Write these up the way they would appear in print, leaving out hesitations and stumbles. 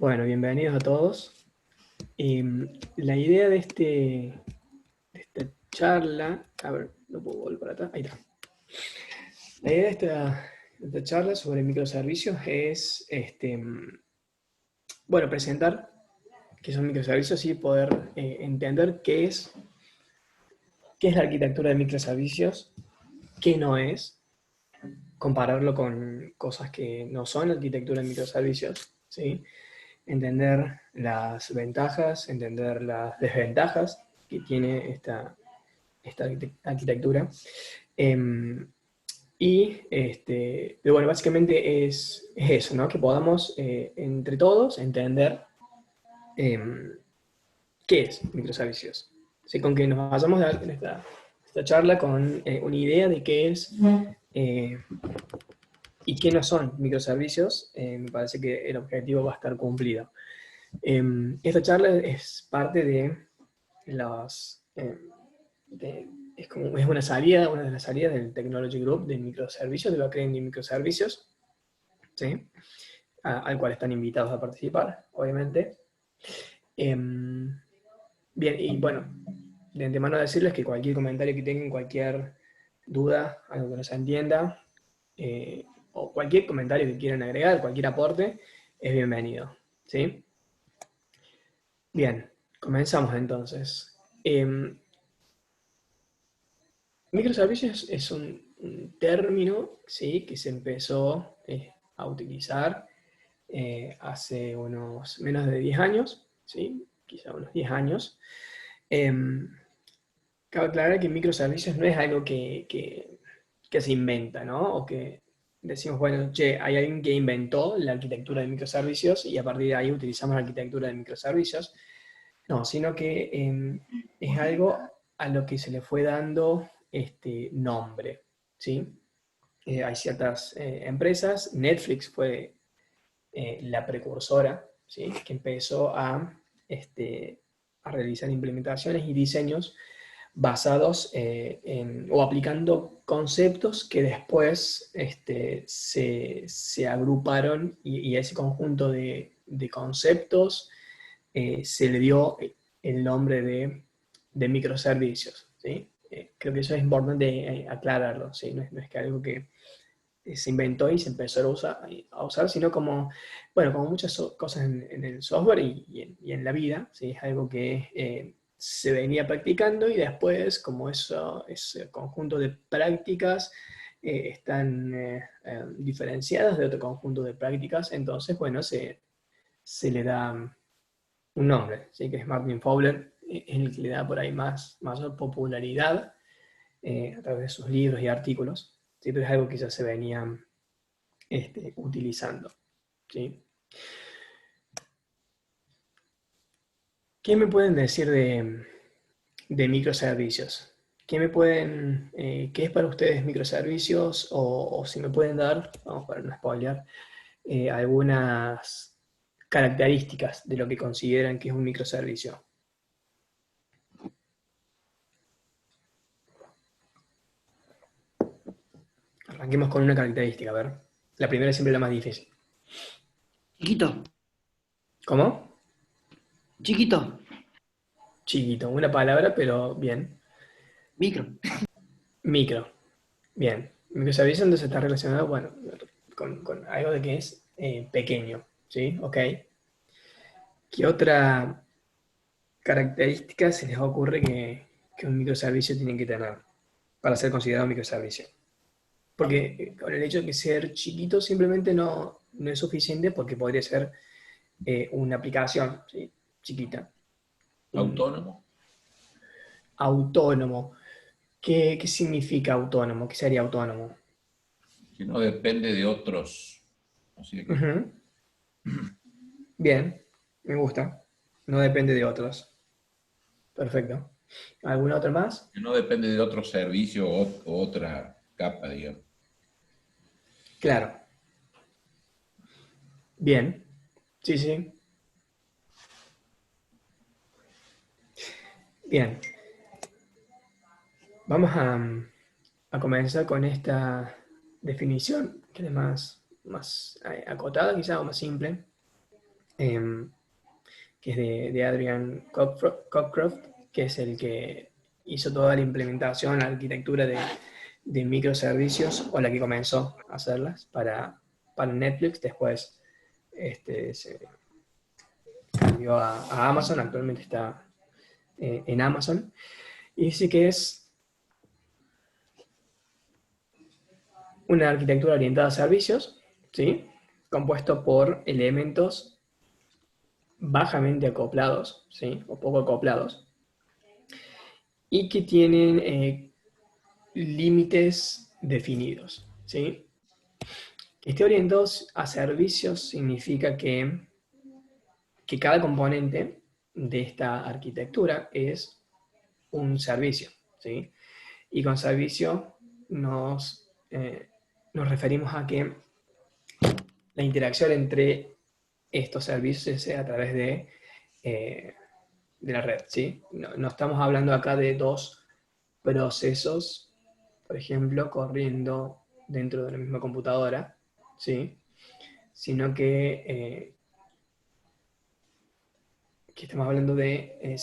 Bueno, bienvenidos a todos. La idea de esta charla, a ver, no puedo volver para atrás, ahí está. La idea de esta charla sobre microservicios es, bueno, presentar qué son microservicios y poder entender qué es la arquitectura de microservicios, qué no es, compararlo con cosas que no son arquitectura de microservicios, ¿sí? Entender las ventajas, entender las desventajas que tiene esta arquitectura. Pero bueno, básicamente es eso, ¿no? Que podamos entre todos entender qué es microservicios. Así con que nos vayamos a dar esta charla con una idea de qué es eh, y qué no son microservicios, me parece que el objetivo va a estar cumplido. Esta charla es parte de las... es una salida, una de las salidas del Technology Group de microservicios, de backend y microservicios, ¿sí? Al cual están invitados a participar, obviamente. Bien, y bueno, de antemano decirles que cualquier comentario que tengan, cualquier duda, algo que no se entienda, o cualquier comentario que quieran agregar, cualquier aporte, es bienvenido, ¿sí? Bien, comenzamos entonces. Microservicios es un término, ¿sí? Que se empezó a utilizar hace unos menos de 10 años, ¿sí? Quizá unos 10 años. Eh, Cabe aclarar que microservicios no es algo que se inventa, ¿no? O que decimos, bueno, che, hay alguien que inventó la arquitectura de microservicios y a partir de ahí utilizamos la arquitectura de microservicios. No, sino que es algo a lo que se le fue dando este nombre, ¿sí? Hay ciertas empresas, Netflix fue la precursora, ¿sí? Que empezó a realizar implementaciones y diseños basados o aplicando conceptos que después se agruparon y a ese conjunto de conceptos se le dio el nombre de microservicios, ¿sí? Creo que eso es importante aclararlo, ¿sí? No es que algo que se inventó y se empezó a usar, sino como, bueno, como muchas cosas en el software y en la vida, ¿sí? Es algo que se venía practicando y después, como ese conjunto de prácticas están diferenciadas de otro conjunto de prácticas, entonces, bueno, se le da un nombre, ¿sí? Que es Martin Fowler, es el que le da por ahí mayor popularidad a través de sus libros y artículos, ¿sí? Pero es algo que ya se venía utilizando, ¿sí? ¿Qué me pueden decir de microservicios? ¿Qué es para ustedes microservicios? O si me pueden dar, vamos para no spoilear, algunas características de lo que consideran que es un microservicio. Arranquemos con una característica, a ver. La primera es siempre la más difícil. Chiquito, ¿Cómo? chiquito, Chiquito, una palabra, pero bien. micro. Micro, bien. Microservicio entonces está relacionado, bueno, con algo de que es pequeño, ¿sí? Ok. ¿Qué otra característica se les ocurre que un microservicio tiene que tener para ser considerado un microservicio? Porque con el hecho de que ser chiquito simplemente no es suficiente porque podría ser una aplicación, ¿sí? Chiquita. Un Autónomo, autónomo. ¿Qué significa autónomo? ¿Qué sería autónomo? que no depende de otros. Así que, Ujú. Bien, me gusta. No depende de otros. Perfecto. ¿Alguna otra más? que no depende de otro servicio o otra capa, digamos. Claro. Bien. Sí, sí. Bien. Vamos a comenzar con esta definición, que es más acotada quizá o más simple. em, que es de Adrian Cockcroft, que es el que hizo toda la implementación, la arquitectura de microservicios, o la que comenzó a hacerlas para Netflix. Después se cambió a Amazon, actualmente está en Amazon, y dice que es una arquitectura orientada a servicios, ¿sí? Compuesto por elementos bajamente acoplados, ¿sí? O poco acoplados, y que tienen límites definidos, ¿sí? Que esté orientado a servicios significa que cada componente de esta arquitectura es un servicio, ¿sí? Y con servicio nos referimos a que la interacción entre estos servicios es a través de la red, ¿sí? No estamos hablando acá de dos procesos, por ejemplo, corriendo dentro de la misma computadora, ¿sí? Sino que estamos hablando de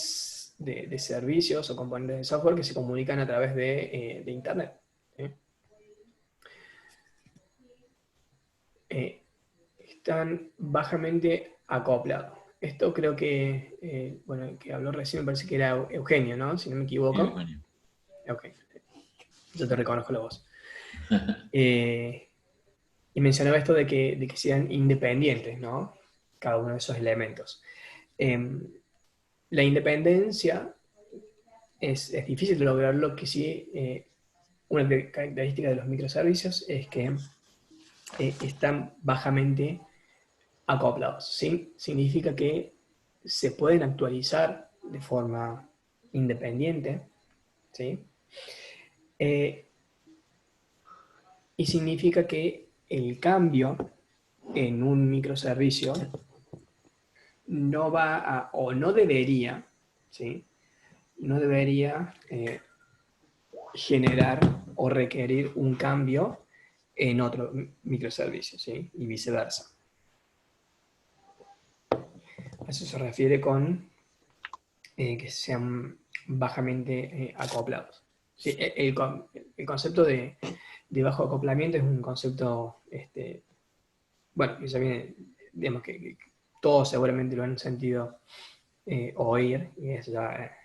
servicios o componentes de software que se comunican a través de Internet, ¿sí? Están bajamente acoplados. Esto creo que, bueno, el que habló recién me parece que era Eugenio, ¿no? Si no me Sí, equivoco. Eugenio. Eugenio. Yo te reconozco la voz. Y mencionaba esto de que sean independientes, ¿no? Cada uno de esos elementos. La independencia es difícil de lograr. Lo que sí, una característica de los microservicios es que están bajamente acoplados, ¿sí? Significa que se pueden actualizar de forma independiente, ¿sí? Y significa que el cambio en un microservicio no va a, o no debería, ¿sí? No debería generar o requerir un cambio en otro microservicio, ¿sí? Y viceversa. A eso se refiere con que sean bajamente acoplados. Sí, el concepto de bajo acoplamiento es un concepto, bueno, que ya viene, digamos que todos seguramente lo han sentido oír, y es ya,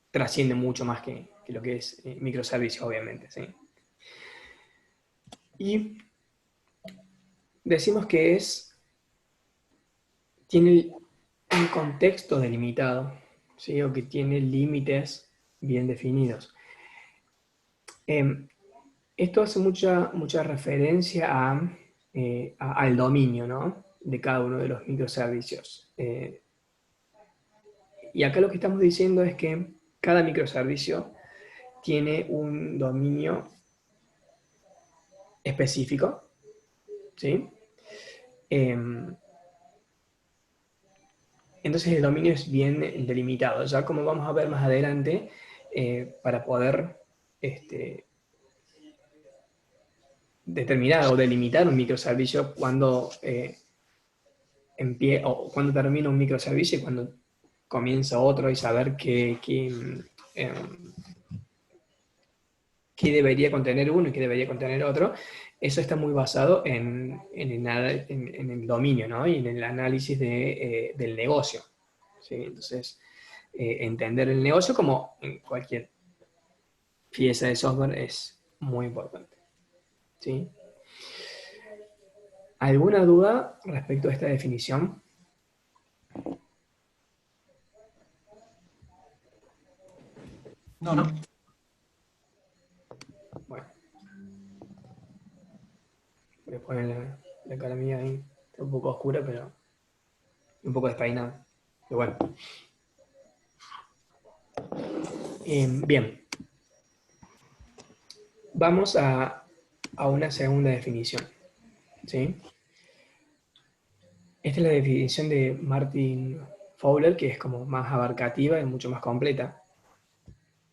trasciende mucho más que lo que es microservicio, obviamente, ¿sí? Y decimos que tiene un contexto delimitado, ¿sí? O que tiene límites bien definidos. Esto hace mucha referencia al dominio, ¿no? De cada uno de los microservicios. Y acá lo que estamos diciendo es que cada microservicio tiene un dominio específico, ¿sí? Entonces el dominio es bien delimitado. Ya como vamos a ver más adelante, para poder determinar o delimitar un microservicio cuando o cuando termina un microservicio y cuando comienza otro, y saber qué debería contener uno y qué debería contener otro. Eso está muy basado en el dominio, ¿no? Y en el análisis del negocio, ¿sí? Entonces, entender el negocio, como en cualquier pieza de software, es muy importante, ¿sí? ¿Alguna duda respecto a esta definición? No. Bueno, voy a poner la cara mía ahí. Está un poco oscura, pero un poco despeinada. Pero bueno. Bien. Vamos a una segunda definición, ¿sí? Esta es la definición de Martin Fowler, que es como más abarcativa y mucho más completa,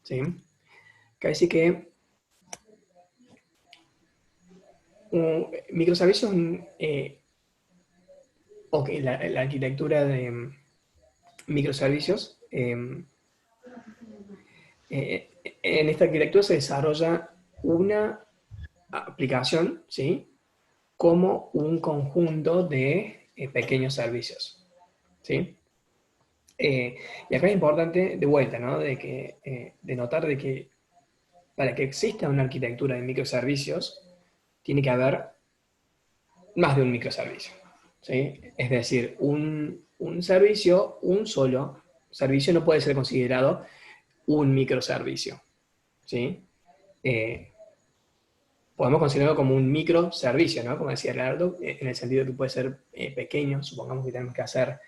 ¿sí? Que dice que un microservicio es ok, la arquitectura de microservicios, en esta arquitectura se desarrolla una aplicación, ¿sí? Como un conjunto de pequeños servicios, ¿sí? Y acá es importante, de vuelta, ¿no? De notar de que para que exista una arquitectura de microservicios, tiene que haber más de un microservicio, ¿sí? Es decir, un servicio, un solo servicio no puede ser considerado un microservicio, ¿sí? Eh, Podemos considerarlo como un microservicio, ¿no? Como decía Leonardo, en el sentido que puede ser pequeño. Supongamos que tenemos que hacer,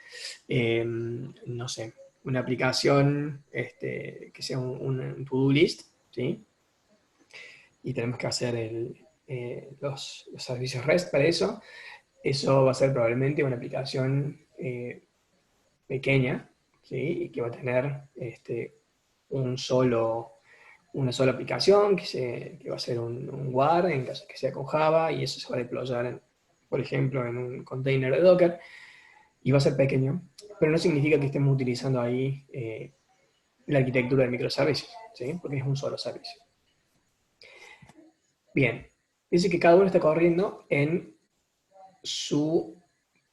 no sé, una aplicación que sea un to-do list, ¿sí? Y tenemos que hacer los servicios REST para eso. Eso va a ser probablemente una aplicación pequeña, ¿sí? Y que va a tener un solo una sola aplicación que va a ser un WAR en caso de que sea con Java, y eso se va a deployar, por ejemplo, en un container de Docker, y va a ser pequeño, pero no significa que estemos utilizando ahí la arquitectura de microservicios, ¿sí? Porque es un solo servicio. Bien, dice que cada uno está corriendo en su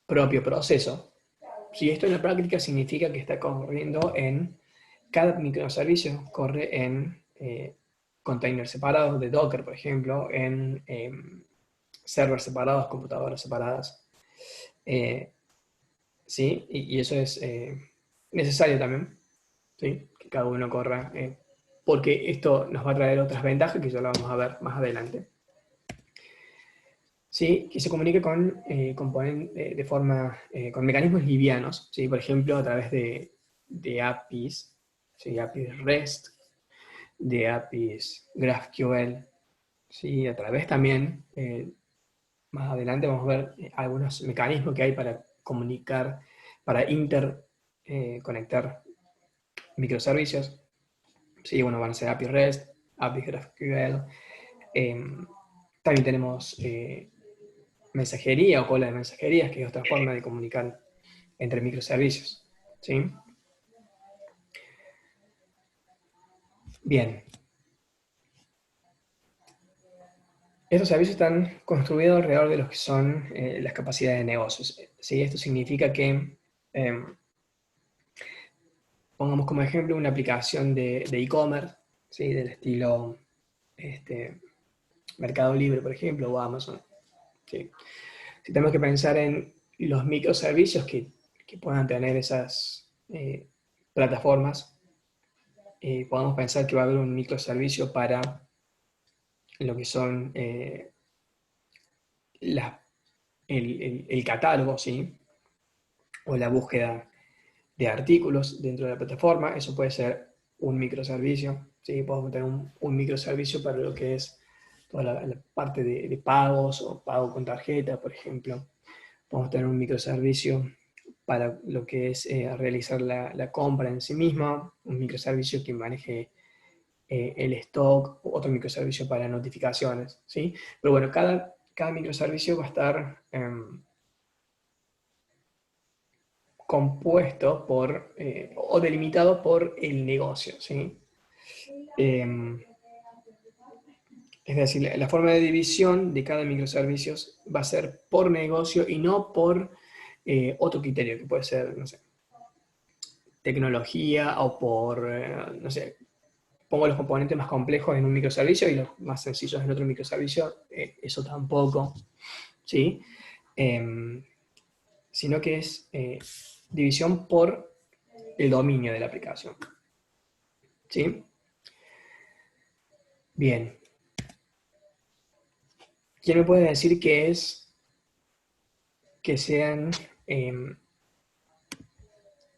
propio proceso. Si esto en la práctica significa que está corriendo en cada microservicio, corre en containers separados de Docker, por ejemplo, en servers separados, computadoras separadas. ¿Sí? Y eso es necesario también, ¿sí? Que cada uno corra, porque esto nos va a traer otras ventajas que ya lo vamos a ver más adelante. ¿Sí? Que se comunique con, de forma, con mecanismos livianos, ¿sí? Por ejemplo, a través de APIs, ¿sí? APIs REST, de APIs GraphQL, ¿sí? A través también, más adelante vamos a ver algunos mecanismos que hay para comunicar, para interconectar microservicios. Sí, bueno, van a ser APIs REST, APIs GraphQL. También tenemos mensajería o cola de mensajerías, que es otra forma de comunicar entre microservicios, ¿sí? Bien. Estos servicios están construidos alrededor de lo que son las capacidades de negocios, ¿sí? Esto significa que, pongamos como ejemplo una aplicación de e-commerce, ¿sí? Del estilo Mercado Libre, por ejemplo, o Amazon, ¿sí? Si tenemos que pensar en los microservicios que puedan tener esas plataformas, podemos pensar que va a haber un microservicio para lo que son el catálogo, ¿sí? O la búsqueda de artículos dentro de la plataforma. Eso puede ser un microservicio, ¿sí? Podemos tener un microservicio para lo que es toda la parte de pagos o pago con tarjeta, por ejemplo. Podemos tener un microservicio para lo que es realizar la compra en sí misma, un microservicio que maneje el stock, otro microservicio para notificaciones, ¿sí? Pero bueno, cada microservicio va a estar compuesto por, o delimitado por el negocio, ¿sí? Es decir, la forma de división de cada microservicio va a ser por negocio y no por otro criterio, que puede ser, no sé, tecnología o por, no sé, pongo los componentes más complejos en un microservicio y los más sencillos en otro microservicio, eso tampoco, ¿sí? Sino que es división por el dominio de la aplicación, ¿sí? Bien. ¿Quién me puede decir qué es que sean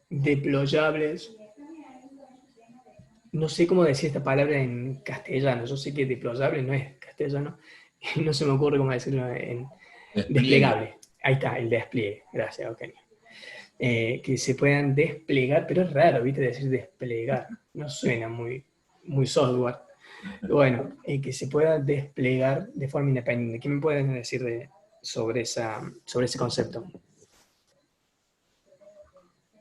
deployables? No sé cómo decir esta palabra en castellano. Yo sé que deployable no es castellano. No se me ocurre cómo decirlo en Despliegue. desplegable. Ahí está, el despliegue. Gracias, Eugenio. Que se puedan desplegar, pero es raro, ¿viste? Decir desplegar. No suena muy software. Bueno, que se pueda desplegar de forma independiente. ¿Qué me pueden decir sobre ese concepto?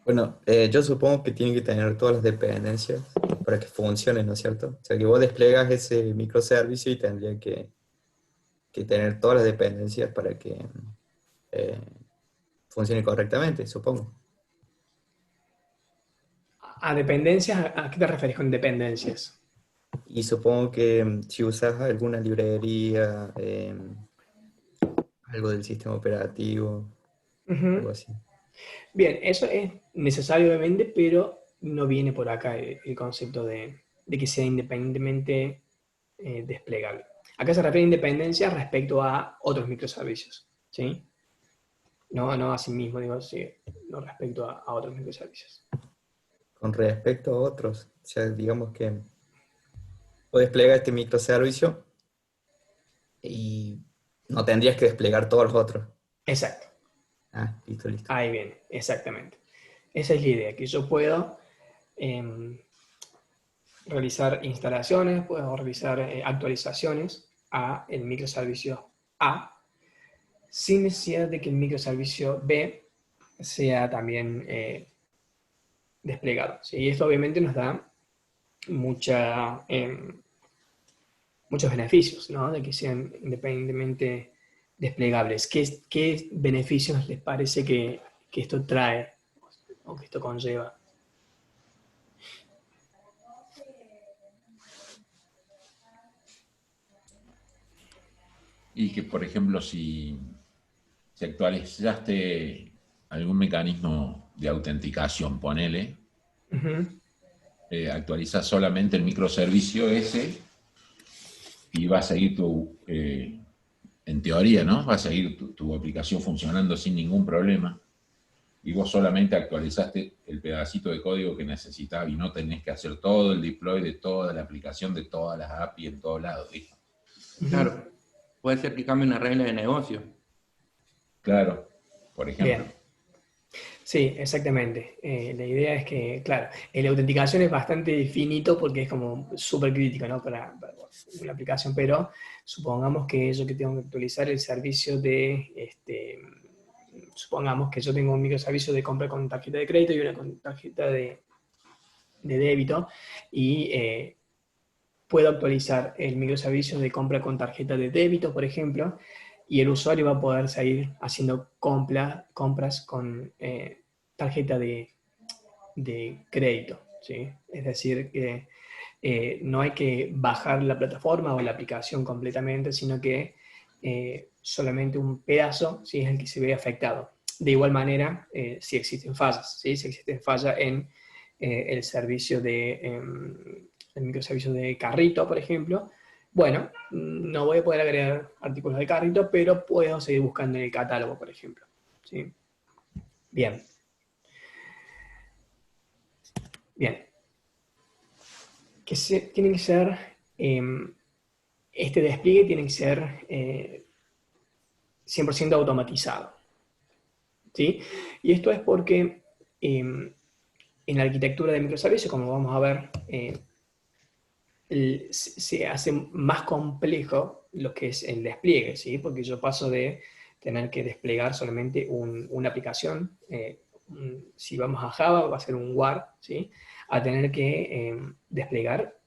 Bueno, yo supongo que tiene que tener todas las dependencias para que funcione, ¿no es cierto? O sea, que vos desplegas ese microservicio y tendría que tener todas las dependencias para que eh, funcione correctamente, supongo. ¿A dependencias? ¿A qué te refieres con dependencias? Y supongo que si usas alguna librería, algo del sistema operativo, algo Ujú. así. Bien, eso es necesario obviamente, pero no viene por acá el concepto de que sea independientemente desplegable. Acá se refiere a independencia respecto a otros microservicios, ¿sí? No, no a sí mismo, digo, sí, no respecto a otros microservicios. Con respecto a otros, o sea, digamos que vos desplegas este microservicio y no tendrías que desplegar todos los otros. Exacto, Ah, listo, listo. ahí viene, exactamente. Esa es la idea, que yo puedo realizar instalaciones, puedo realizar actualizaciones a el microservicio A, sin necesidad de que el microservicio B sea también desplegado. ¿Sí? Y esto obviamente nos da mucha, muchos beneficios, ¿no? De que sean independientemente desplegables. ¿Qué beneficios les parece que esto trae o que esto conlleva? Y que, por ejemplo, si actualizaste algún mecanismo de autenticación, ponele, Uh -huh. actualizas solamente el microservicio ese y va a seguir en teoría, ¿no? Va a seguir tu aplicación funcionando sin ningún problema. Y vos solamente actualizaste el pedacito de código que necesitabas y no tenés que hacer todo el deploy de toda la aplicación, de todas las API en todos lados, ¿viste? Uh -huh. Claro, puede ser que cambie una regla de negocio. Claro, por ejemplo. Bien. Sí, exactamente. La idea es que, claro, la autenticación es bastante finito porque es como súper crítico, ¿no? Para una aplicación, pero supongamos que yo que tengo que actualizar el servicio supongamos que yo tengo un microservicio de compra con tarjeta de crédito y una con tarjeta de débito y puedo actualizar el microservicio de compra con tarjeta de débito, por ejemplo, y el usuario va a poder seguir haciendo compras con tarjeta de crédito. ¿Sí? Es decir, que no hay que bajar la plataforma o la aplicación completamente, sino que solamente un pedazo, ¿sí?, es el que se ve afectado. De igual manera, si existen fallas, ¿sí? Si existen fallas en el servicio el microservicio de carrito, por ejemplo, bueno, no voy a poder agregar artículos de carrito, pero puedo seguir buscando en el catálogo, por ejemplo. ¿Sí? Bien, bien. Tiene que ser, este despliegue tiene que ser 100% automatizado. ¿Sí? Y esto es porque en la arquitectura de microservicios, como vamos a ver, se hace más complejo lo que es el despliegue, ¿sí? Porque yo paso de tener que desplegar solamente una aplicación, si vamos a Java va a ser un WAR, ¿sí? A tener que desplegar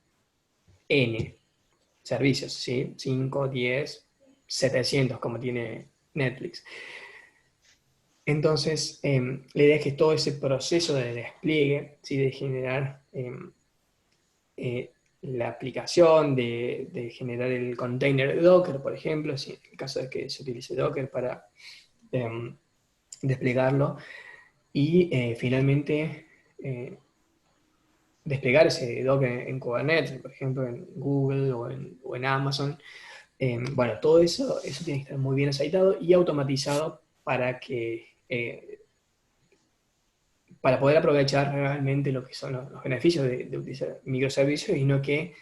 N servicios, ¿sí? 5, 10, 700 como tiene Netflix. Entonces, la idea es que todo ese proceso de despliegue, ¿sí? De generar eh, la aplicación, de generar el container de Docker, por ejemplo, si en el caso de que se utilice Docker para desplegarlo, y finalmente desplegar ese Docker en Kubernetes, por ejemplo, en Google o en Amazon. Bueno, todo eso tiene que estar muy bien aceitado y automatizado para poder aprovechar realmente lo que son los beneficios de utilizar microservicios y no que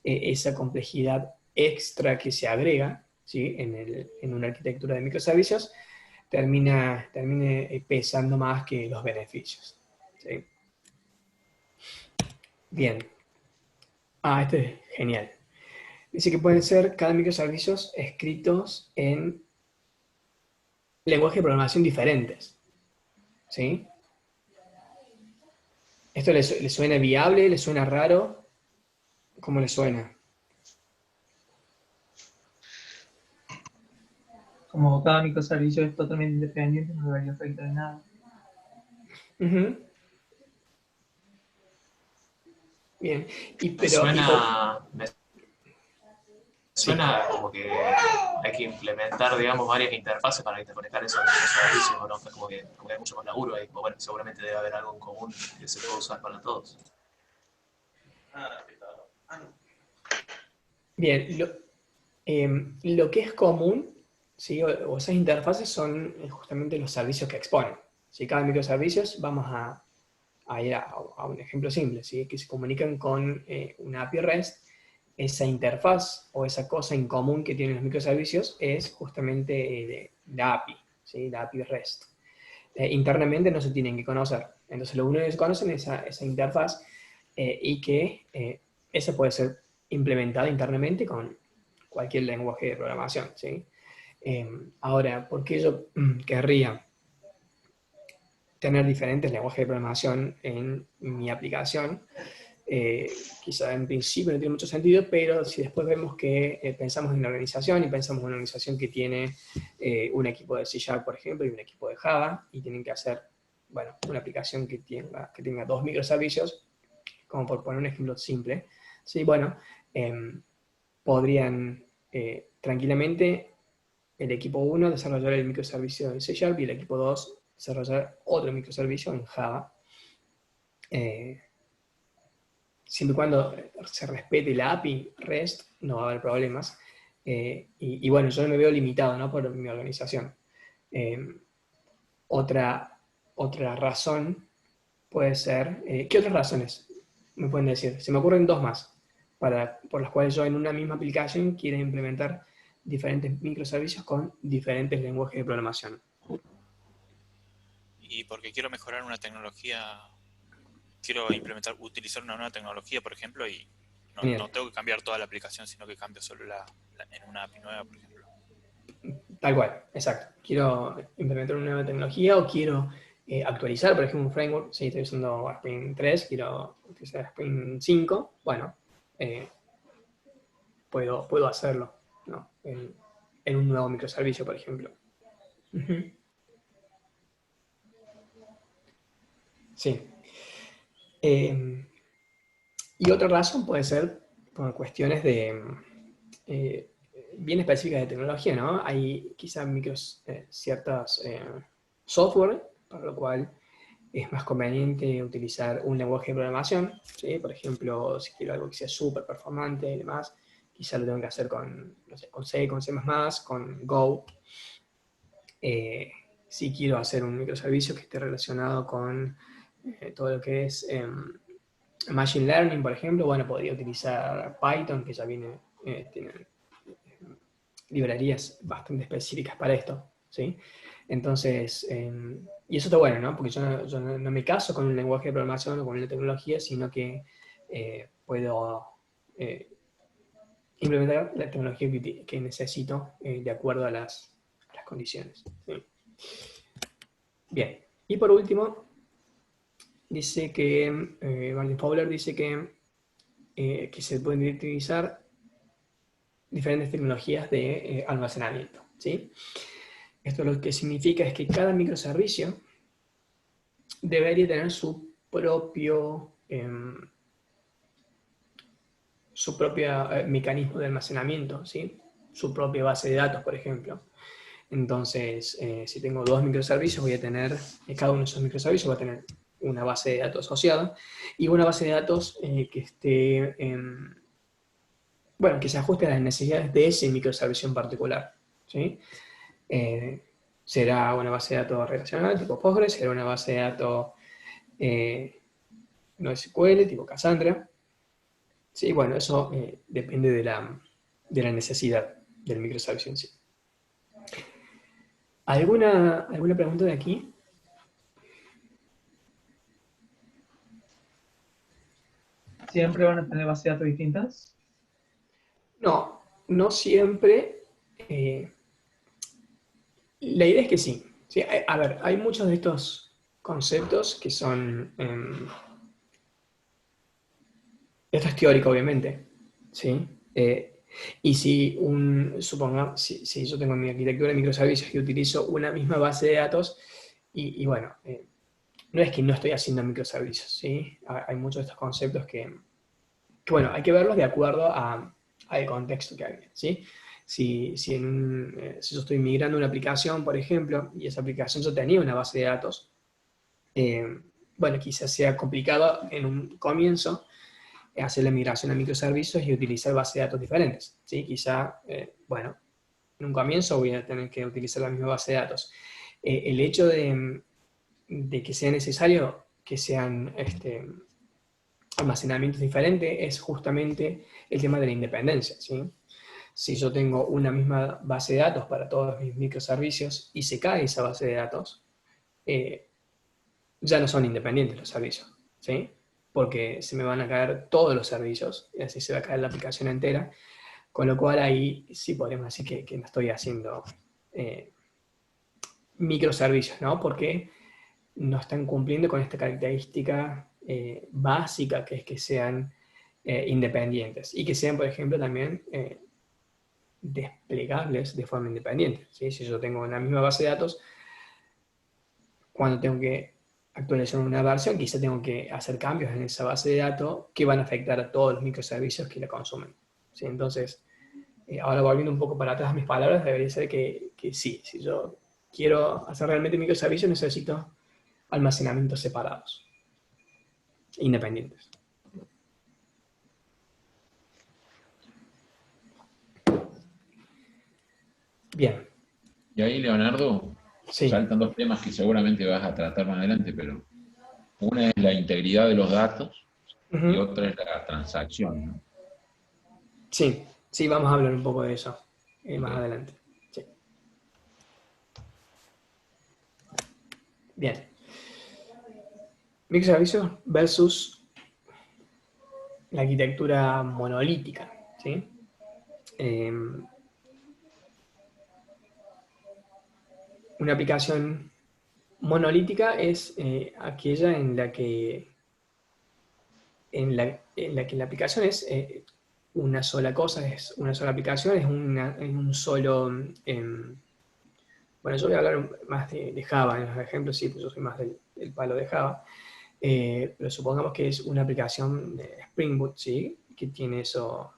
esa complejidad extra que se agrega, ¿sí?, en una arquitectura de microservicios termine pesando más que los beneficios. ¿Sí? Bien. Este es genial. Dice que pueden ser cada microservicios escritos en lenguajes de programación diferentes. ¿Sí? ¿Esto le suena viable? ¿Le suena raro? ¿Cómo le suena? Como cada microservicio es totalmente independiente, no debería afectar en nada. Ujú. Bien. Me suena como que hay que implementar, digamos, varias interfaces para interconectar esos servicios, ¿no? Como que hay mucho más laburo ahí. Bueno, seguramente debe haber algo en común que se pueda usar para todos. Bien, lo que es común, ¿sí? o esas interfaces son justamente los servicios que exponen. Si cada microservicios, vamos a ir a un ejemplo simple, ¿sí? Que se comunican con una API REST, esa interfaz o esa cosa en común que tienen los microservicios es justamente la API, ¿sí? La API REST. Internamente no se tienen que conocer. Entonces lo único que se conocen es esa interfaz y que esa puede ser implementada internamente con cualquier lenguaje de programación, ¿sí? Ahora, ¿por qué yo querría tener diferentes lenguajes de programación en mi aplicación? Quizá en principio no tiene mucho sentido, pero si después vemos que pensamos en una organización y pensamos en una organización que tiene un equipo de C#, por ejemplo, y un equipo de Java, y tienen que hacer, bueno, una aplicación que tenga 2 microservicios, como por poner un ejemplo simple, ¿sí? Bueno, podrían tranquilamente el equipo 1 desarrollar el microservicio en C# y el equipo 2 desarrollar otro microservicio en Java. Siempre y cuando se respete la API REST, no va a haber problemas. Y bueno, yo no me veo limitado, ¿no? Por mi organización. Otra razón puede ser... ¿qué otras razones me pueden decir? Se me ocurren 2 más, por las cuales yo en una misma aplicación quiero implementar diferentes microservicios con diferentes lenguajes de programación. Y porque quiero mejorar una tecnología, quiero utilizar una nueva tecnología, por ejemplo, y no tengo que cambiar toda la aplicación, sino que cambio solo en una API nueva, por ejemplo. Tal cual, exacto. Quiero implementar una nueva tecnología o quiero actualizar, por ejemplo, un framework. Si estoy usando Spring 3, quiero utilizar Spring 5. Bueno, puedo hacerlo, ¿no? En un nuevo microservicio, por ejemplo. Uh-huh. Sí. Y otra razón puede ser por cuestiones de bien específicas de tecnología, ¿no? Hay quizás ciertas software, para lo cual es más conveniente utilizar un lenguaje de programación, ¿sí? Por ejemplo, si quiero algo que sea súper performante y demás, quizás lo tengo que hacer con, no sé, con C, con C++, con Go. Si quiero hacer un microservicio que esté relacionado con todo lo que es Machine Learning, por ejemplo, bueno, podría utilizar Python, que ya tiene librerías bastante específicas para esto, ¿sí? Entonces, y eso está bueno, ¿no? Porque yo no me caso con un lenguaje de programación o con una tecnología, sino que puedo implementar la tecnología que necesito de acuerdo a las condiciones, ¿sí? Bien, y por último, dice que Martin Fowler dice que se pueden utilizar diferentes tecnologías de almacenamiento, ¿sí? Esto lo que significa es que cada microservicio debería tener su propio mecanismo de almacenamiento, ¿sí? Su propia base de datos, por ejemplo. Entonces, si tengo 2 microservicios, voy a tener, cada uno de esos microservicios va a tener una base de datos asociada y una base de datos que esté, bueno, que se ajuste a las necesidades de ese microservicio en particular, ¿sí? Será una base de datos relacional tipo Postgres, será una base de datos NoSQL tipo Cassandra. Sí, bueno, eso depende de la necesidad del microservicio en sí. ¿Alguna pregunta de aquí? ¿Siempre van a tener bases de datos distintas? No, no siempre. La idea es que sí. ¿Sí? A ver, hay muchos de estos conceptos que son Esto es teórico, obviamente, ¿sí? Y si supongamos, si yo tengo mi arquitectura de microservicios y utilizo una misma base de datos, y bueno, no es que no estoy haciendo microservicios, ¿sí? Hay muchos de estos conceptos que bueno, hay que verlos de acuerdo al contexto que hay, ¿sí? Si yo estoy migrando una aplicación, por ejemplo, y esa aplicación yo tenía una base de datos, bueno, quizás sea complicado en un comienzo hacer la migración a microservicios y utilizar bases de datos diferentes, ¿sí? Quizá, bueno, en un comienzo voy a tener que utilizar la misma base de datos. El hecho de que sea necesario que sean almacenamientos diferentes es justamente el tema de la independencia, ¿sí? Si yo tengo una misma base de datos para todos mis microservicios y se cae esa base de datos, ya no son independientes los servicios, ¿sí? Porque se me van a caer todos los servicios y así se va a caer la aplicación entera, con lo cual ahí sí podríamos decir que no estoy haciendo microservicios, ¿no? Porque no están cumpliendo con esta característica básica que es que sean independientes y que sean, por ejemplo, también desplegables de forma independiente, ¿sí? Si yo tengo una misma base de datos, cuando tengo que actualizar una versión, quizá tengo que hacer cambios en esa base de datos que van a afectar a todos los microservicios que la consumen, ¿sí? Entonces, ahora volviendo un poco para atrás a mis palabras, debería ser que sí, si yo quiero hacer realmente microservicios, necesito almacenamientos separados, independientes. Bien. Y ahí, Leonardo, Sí. saltan dos temas que seguramente vas a tratar más adelante, pero una es la integridad de los datos y otra es la transacción, ¿no? Sí, sí, vamos a hablar un poco de eso más Ok. adelante. Sí. Bien. Microservicios versus la arquitectura monolítica, ¿sí? Una aplicación monolítica es aquella en la que la aplicación es una sola cosa, es una sola aplicación, es un solo... bueno, yo voy a hablar más de Java en los ejemplos, sí, pues yo soy más del palo de Java, pero supongamos que es una aplicación de Spring Boot, ¿sí? Que tiene eso,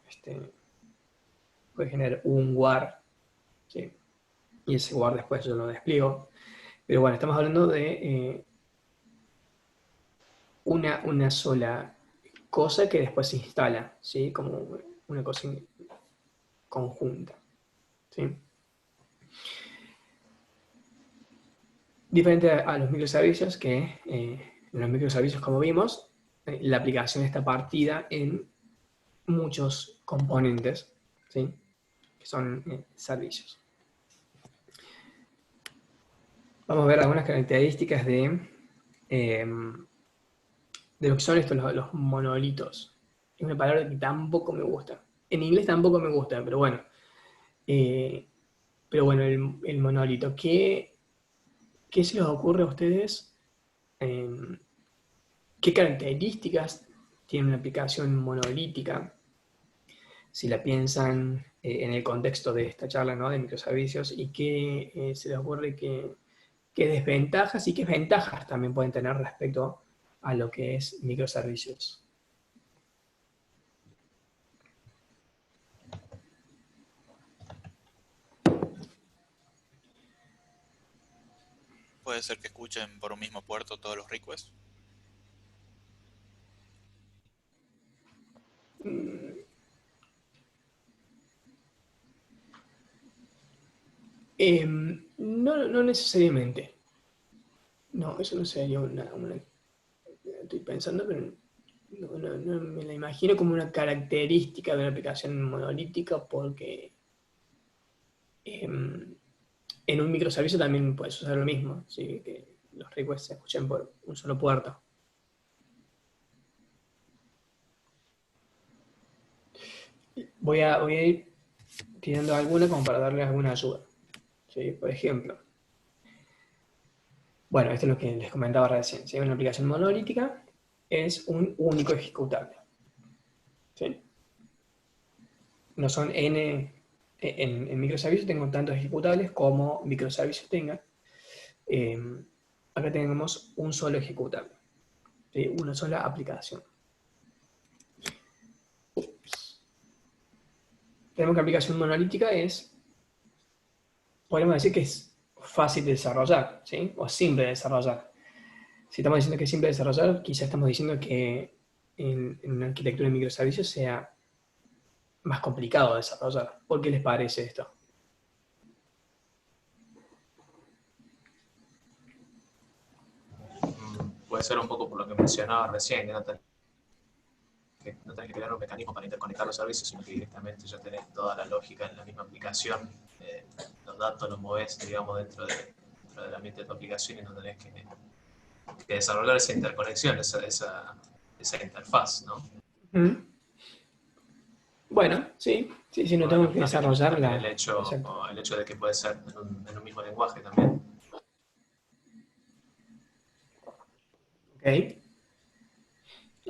puede generar un war, ¿sí? Y ese war después yo lo despliego. Pero bueno, estamos hablando de una sola cosa que después se instala, ¿sí? Como una cosa conjunta, ¿sí? Diferente a los microservicios, que en los microservicios, como vimos, la aplicación está partida en muchos componentes, ¿sí? Que son servicios. Vamos a ver algunas características de lo que son estos, los monolitos. Es una palabra que tampoco me gusta. En inglés tampoco me gusta, pero bueno. El monolito. ¿Qué se les ocurre a ustedes? ¿Qué características tiene una aplicación monolítica? Si la piensan en el contexto de esta charla, ¿no? De microservicios, y qué se les ocurre qué desventajas y qué ventajas también pueden tener respecto a lo que es microservicios. Puede ser que escuchen por un mismo puerto todos los requests. No necesariamente. No, eso no sería estoy pensando, pero no me la imagino como una característica de una aplicación monolítica porque en un microservicio también puedes usar lo mismo, ¿sí? Que los requests se escuchen por un solo puerto. Voy a ir tirando alguna como para darles alguna ayuda, ¿sí? Por ejemplo, bueno, esto es lo que les comentaba recién, ¿sí? Una aplicación monolítica es un único ejecutable. ¿sí? No son N, en microservicios tengo tantos ejecutables como microservicios tengan. Acá tenemos un solo ejecutable, ¿sí? Una sola aplicación. Tenemos que la aplicación monolítica podemos decir que es fácil de desarrollar, ¿sí? O simple de desarrollar. Si estamos diciendo que es simple de desarrollar, quizá estamos diciendo que en una arquitectura de microservicios sea más complicado de desarrollar. ¿Por qué les parece esto? Puede ser un poco por lo que mencionaba recién, que no tenés que crear un mecanismo para interconectar los servicios, sino que directamente ya tenés toda la lógica en la misma aplicación. Los datos los movés, digamos, dentro del ambiente de tu aplicación y no tenés que desarrollar esa interconexión, esa interfaz, ¿no? Bueno, sí, no tengo que desarrollar el hecho de que puede ser en un mismo lenguaje también.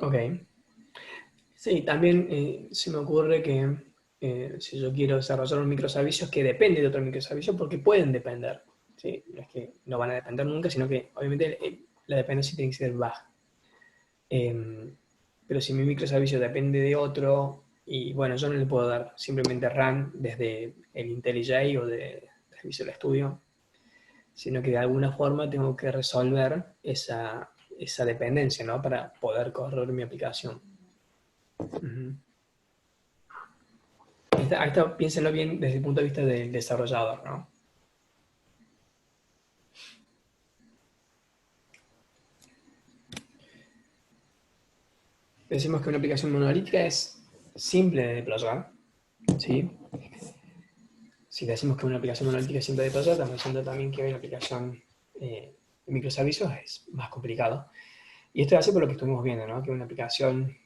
Ok. Sí, también se me ocurre que si yo quiero desarrollar un microservicio que depende de otro microservicio, porque pueden depender, ¿sí? No es que no van a depender nunca, sino que obviamente la dependencia tiene que ser baja. Pero si mi microservicio depende de otro, y bueno, yo no le puedo dar simplemente run desde el IntelliJ o de Visual Studio, sino que de alguna forma tengo que resolver esa dependencia, ¿no? Para poder correr mi aplicación. Ahí está, piénsenlo bien desde el punto de vista del desarrollador, ¿no? Decimos que una aplicación monolítica es simple de deployar, ¿sí? Si decimos que una aplicación monolítica es simple de deployar, estamos diciendo también que una aplicación de microservicios es más complicado. Y esto es así por lo que estuvimos viendo, ¿no? Que una aplicación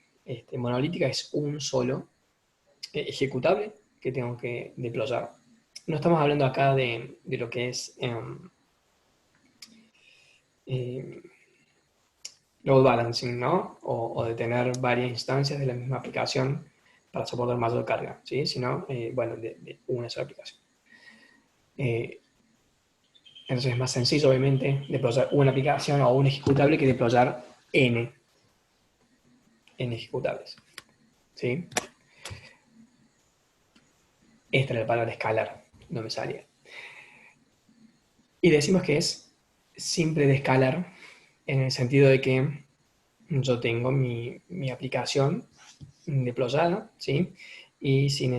monolítica es un solo ejecutable que tengo que deployar. No estamos hablando acá de lo que es load balancing, ¿no? O de tener varias instancias de la misma aplicación para soportar mayor carga, ¿sí? Sino, bueno, de una sola aplicación. Entonces es más sencillo, obviamente, deployar una aplicación o un ejecutable que deployar N ejecutables, ¿sí? Esta es la palabra escalar, no me salía. Y decimos que es simple de escalar en el sentido de que yo tengo mi aplicación deployada, ¿sí? Y si mi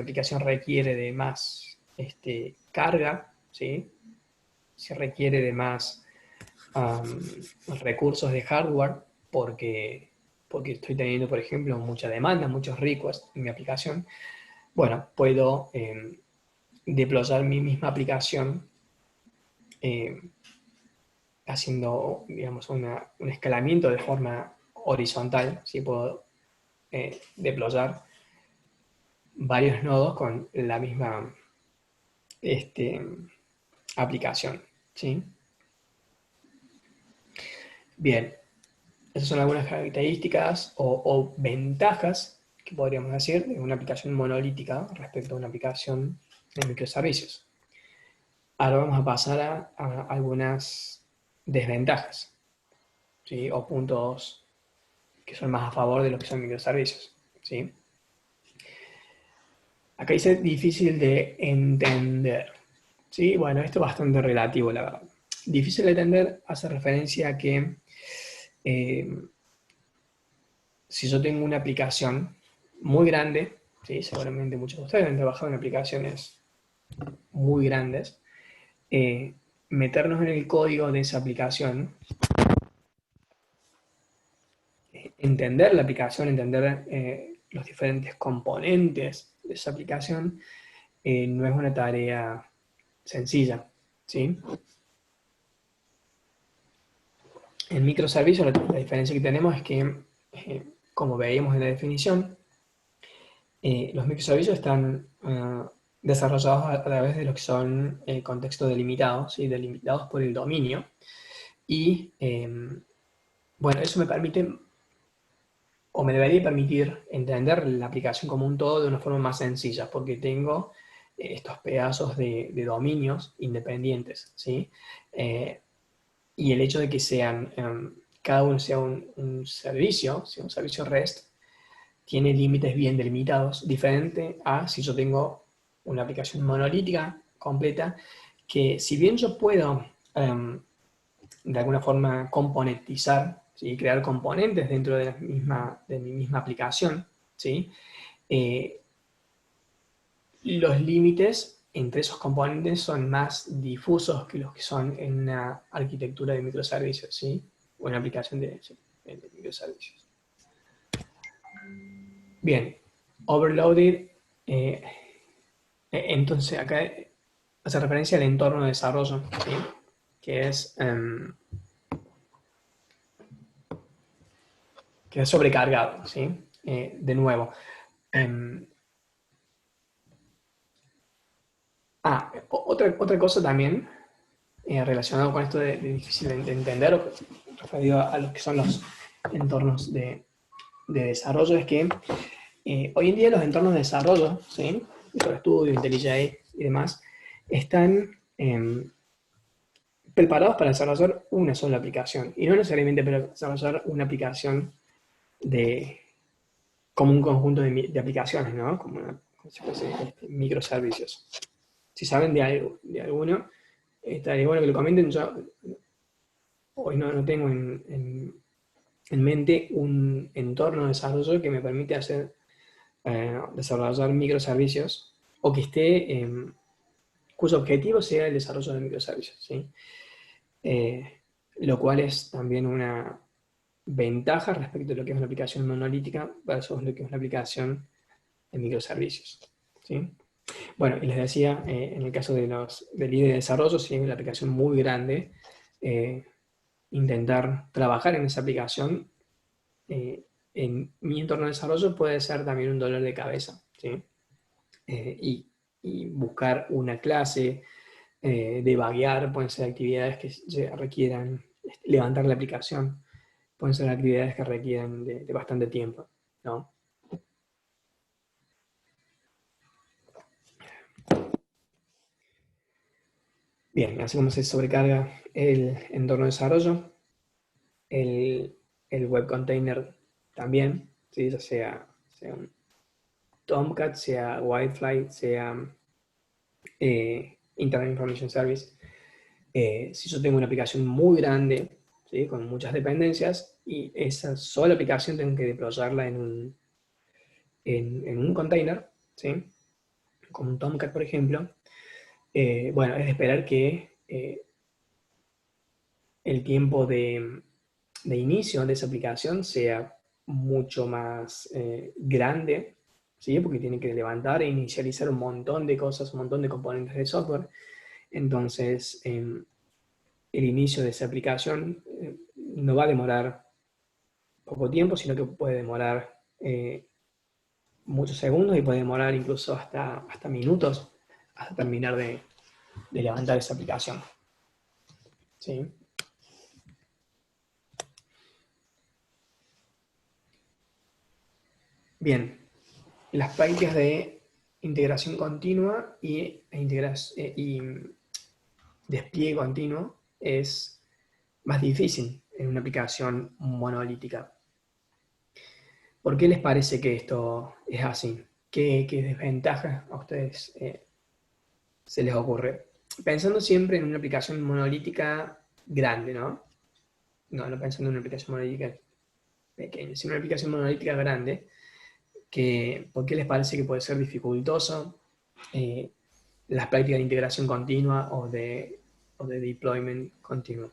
aplicación requiere de más carga, ¿sí? Si requiere de más recursos de hardware porque estoy teniendo, por ejemplo, mucha demanda, muchos requests en mi aplicación, bueno, puedo deployar mi misma aplicación haciendo, digamos, un escalamiento de forma horizontal, ¿sí? Puedo deployar varios nodos con la misma aplicación, ¿sí? Bien, esas son algunas características o ventajas que podríamos decir de una aplicación monolítica respecto a una aplicación de microservicios. Ahora vamos a pasar a algunas desventajas, ¿sí? O puntos que son más a favor de lo que son microservicios, ¿sí? Acá dice difícil de entender, ¿sí? Bueno, esto es bastante relativo, la verdad. Difícil de entender hace referencia a que si yo tengo una aplicación muy grande, ¿sí? Seguramente muchos de ustedes han trabajado en aplicaciones muy grandes, meternos en el código de esa aplicación, entender la aplicación, entender los diferentes componentes de esa aplicación, no es una tarea sencilla, ¿sí? En microservicios la diferencia que tenemos es que, como veíamos en la definición, los microservicios están desarrollados a través de lo que son contextos delimitados, ¿sí? Delimitados por el dominio. Y, bueno, eso me permite o me debería permitir entender la aplicación como un todo de una forma más sencilla, porque tengo estos pedazos de dominios independientes, ¿sí? Y el hecho de que sean, cada uno sea un servicio, sea un servicio REST, tiene límites bien delimitados, diferente a si yo tengo una aplicación monolítica completa, que si bien yo puedo de alguna forma componentizar, ¿sí? Crear componentes dentro de mi misma aplicación, ¿sí? Los límites entre esos componentes son más difusos que los que son en una arquitectura de microservicios, ¿sí? O en una aplicación de microservicios. Bien, overloaded, entonces acá hace referencia al entorno de desarrollo, ¿sí? que es sobrecargado, ¿sí? De nuevo. Otra cosa también relacionado con esto de difícil de entender, referido a los que son los entornos de desarrollo, es que hoy en día los entornos de desarrollo, ¿sí? Visual Studio, IntelliJ y demás, están preparados para desarrollar una sola aplicación, y no necesariamente para desarrollar una aplicación como un conjunto de aplicaciones, ¿no? Como si fuese microservicios. Si saben de alguno, estaría bueno que lo comenten. Yo hoy no tengo en mente un entorno de desarrollo que me permite desarrollar microservicios, o que esté, cuyo objetivo sea el desarrollo de microservicios, ¿sí? Lo cual es también una ventaja respecto a lo que es una aplicación monolítica versus lo que es una aplicación de microservicios, ¿sí? Bueno, y les decía, en el caso del líder de desarrollo, si es una aplicación muy grande, intentar trabajar en esa aplicación en mi entorno de desarrollo puede ser también un dolor de cabeza, ¿sí? Y buscar una clase, debuguear, pueden ser actividades que requieran levantar la aplicación, pueden ser actividades que requieran de bastante tiempo, ¿no? Bien, así como se sobrecarga el entorno de desarrollo, el web container también, ¿sí? Ya sea un Tomcat, sea Whitefly, sea Internet Information Service. Si yo tengo una aplicación muy grande, ¿sí? Con muchas dependencias, y esa sola aplicación tengo que deployarla en un container, ¿sí? Como un Tomcat, por ejemplo, bueno, es de esperar que el tiempo de inicio de esa aplicación sea mucho más grande, ¿sí? Porque tiene que levantar e inicializar un montón de cosas, un montón de componentes de software. Entonces, el inicio de esa aplicación no va a demorar poco tiempo, sino que puede demorar muchos segundos, y puede demorar incluso hasta minutos hasta terminar de levantar esa aplicación, ¿sí? Bien, las prácticas de integración continua y despliegue continuo es más difícil en una aplicación monolítica. ¿Por qué les parece que esto es así? ¿Qué desventajas a ustedes se les ocurre? Pensando siempre en una aplicación monolítica grande, ¿no? No pensando en una aplicación monolítica pequeña, sino en una aplicación monolítica grande. ¿Por qué les parece que puede ser dificultoso las prácticas de integración continua o de deployment continuo?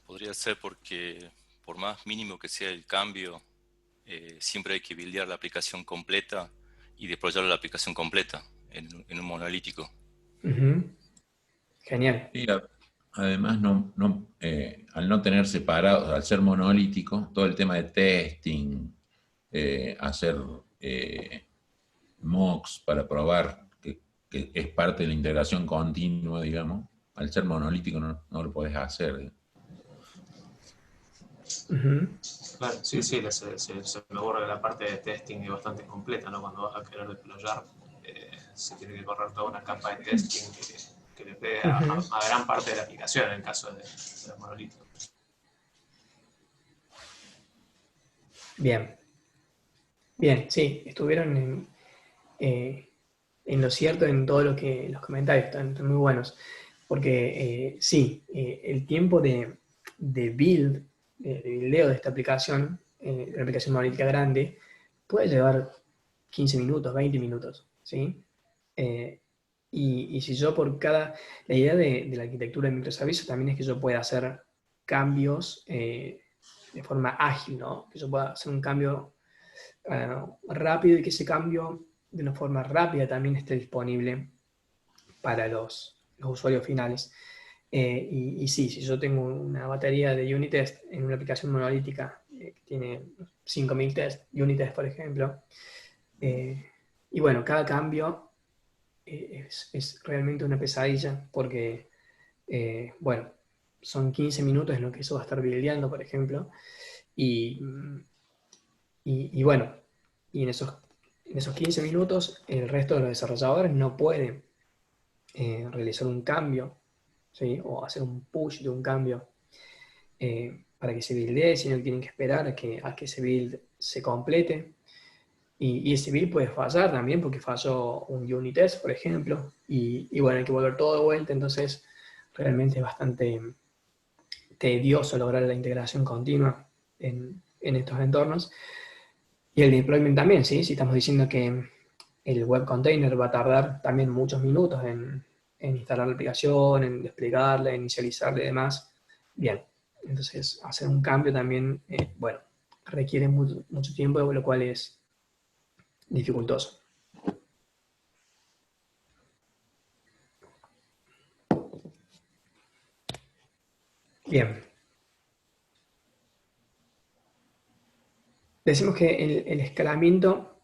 Podría ser porque por más mínimo que sea el cambio, siempre hay que buildear la aplicación completa y deployar la aplicación completa en un monolítico. Genial. Y además, al no tener separados, al ser monolítico, todo el tema de testing, hacer mocks para probar que es parte de la integración continua, digamos, al ser monolítico no lo podés hacer. Claro, sí, sí, se me ocurre la parte de testing es bastante completa, ¿no? Cuando vas a querer deployar, se tiene que correr toda una capa de testing que le pegue a gran parte de la aplicación en el caso de los monolitos. Bien, bien, sí, estuvieron en lo cierto en todo lo que los comentarios están muy buenos, porque sí, el tiempo de build, de buildeo de esta aplicación, una aplicación monolítica grande, puede llevar 15 minutos, 20 minutos, ¿sí? Y si yo la idea de la arquitectura de microservicios también es que yo pueda hacer cambios de forma ágil, ¿no? Que yo pueda hacer un cambio rápido y que ese cambio de una forma rápida también esté disponible para los usuarios finales. Y sí, si yo tengo una batería de unit test en una aplicación monolítica que tiene 5.000 unit test, por ejemplo, y bueno, cada cambio es realmente una pesadilla porque, bueno, son 15 minutos en lo que eso va a estar buildeando, por ejemplo, y bueno, y en esos 15 minutos el resto de los desarrolladores no pueden realizar un cambio, ¿sí? O hacer un push de un cambio para que se buildee, sino que tienen que esperar a que ese build se complete. Y ese build puede fallar también porque falló un unit test, por ejemplo, y bueno, hay que volver todo de vuelta, entonces realmente es bastante tedioso lograr la integración continua en estos entornos. Y el deployment también, ¿sí? Si estamos diciendo que el web container va a tardar también muchos minutos en instalar la aplicación, en desplegarla, en inicializarla y demás. Bien, entonces hacer un cambio también, bueno, requiere mucho tiempo, lo cual es dificultoso. Bien. Decimos que el escalamiento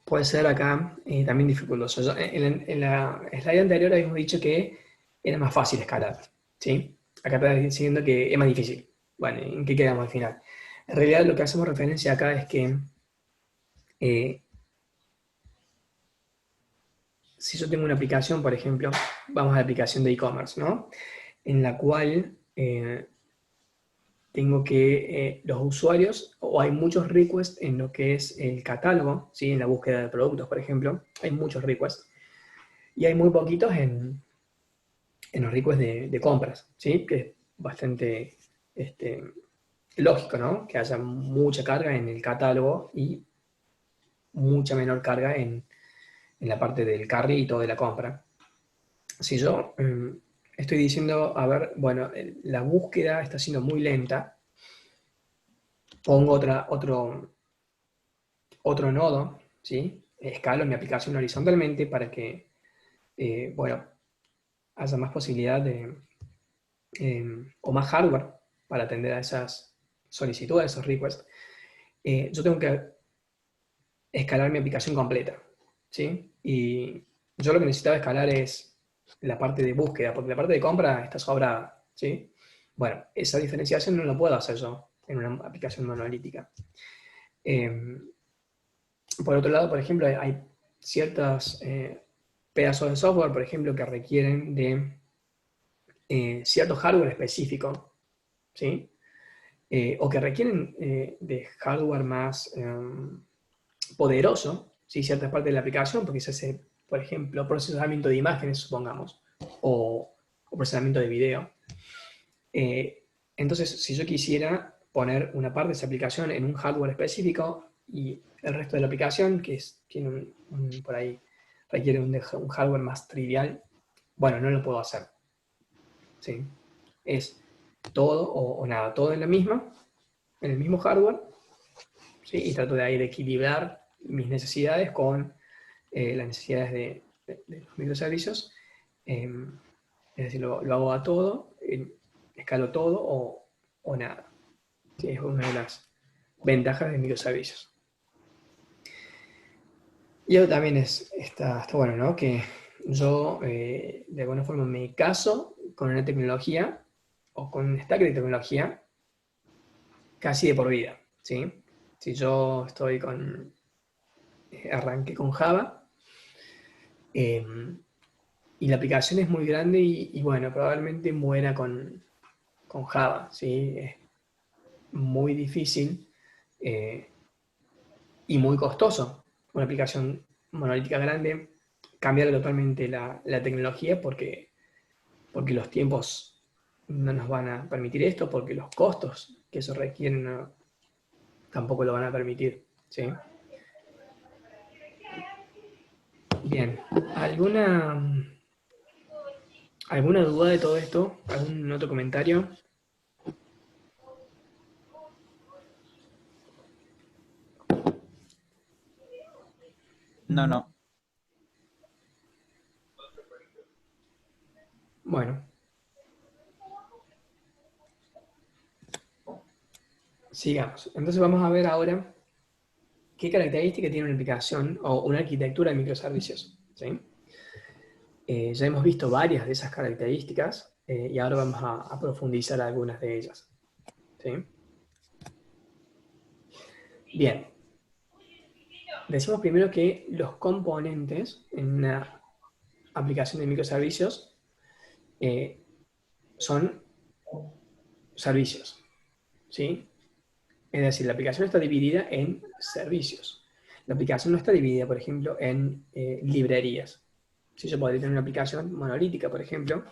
puede ser acá también dificultoso. En la slide anterior habíamos dicho que era más fácil escalar, ¿sí? Acá está diciendo que es más difícil. Bueno, ¿en qué quedamos al final? En realidad lo que hacemos referencia acá es que si yo tengo una aplicación, por ejemplo, vamos a la aplicación de e-commerce, ¿no? En la cual tengo que los usuarios, o hay muchos requests en lo que es el catálogo, ¿sí? En la búsqueda de productos, por ejemplo, hay muchos requests, y hay muy poquitos en los requests de compras, ¿sí? Que es bastante lógico, ¿no? Que haya mucha carga en el catálogo y mucha menor carga en la parte del carrito de la compra. Si yo estoy diciendo, a ver, bueno, la búsqueda está siendo muy lenta, pongo otro nodo, ¿sí? Escalo mi aplicación horizontalmente para que, bueno, haya más posibilidad o más hardware para atender a esas solicitudes, a esos requests. Yo tengo que escalar mi aplicación completa, ¿sí? Y yo lo que necesitaba escalar es la parte de búsqueda, porque la parte de compra está sobrada, ¿sí? Bueno, esa diferenciación no la puedo hacer yo en una aplicación monolítica. Por otro lado, por ejemplo, hay ciertos pedazos de software, por ejemplo, que requieren de cierto hardware específico, ¿sí? O que requieren de hardware más poderoso, ¿sí? Ciertas partes de la aplicación, porque se hace, por ejemplo, procesamiento de imágenes, supongamos, o procesamiento de video. Entonces, si yo quisiera poner una parte de esa aplicación en un hardware específico y el resto de la aplicación, que tiene por ahí, requiere un hardware más trivial, bueno, no lo puedo hacer. ¿Sí? Es todo o nada, todo en el mismo hardware, ¿sí? Y trato de ahí de equilibrar mis necesidades con las necesidades de los microservicios. Es decir, lo hago a todo, escalo todo o nada. Sí, es una de las ventajas de microservicios. Y eso también está bueno, ¿no? Que yo de alguna forma me caso con una tecnología o con un stack de tecnología casi de por vida, ¿sí? Si yo arranqué con Java, y la aplicación es muy grande y bueno, probablemente muera con Java, ¿sí? Es muy difícil y muy costoso. Una aplicación monolítica grande, cambiar totalmente la tecnología porque los tiempos no nos van a permitir esto, porque los costos que eso requiere tampoco lo van a permitir, ¿sí? Bien, ¿alguna duda de todo esto? ¿Algún otro comentario? No. Bueno. Sigamos. Entonces vamos a ver ahora qué característica tiene una aplicación o una arquitectura de microservicios, ¿sí? Ya hemos visto varias de esas características y ahora vamos a profundizar algunas de ellas, ¿sí? Bien. Decimos primero que los componentes en una aplicación de microservicios son servicios, ¿sí? Es decir, la aplicación está dividida en servicios. La aplicación no está dividida, por ejemplo, en librerías. Si yo podría tener una aplicación monolítica, por ejemplo,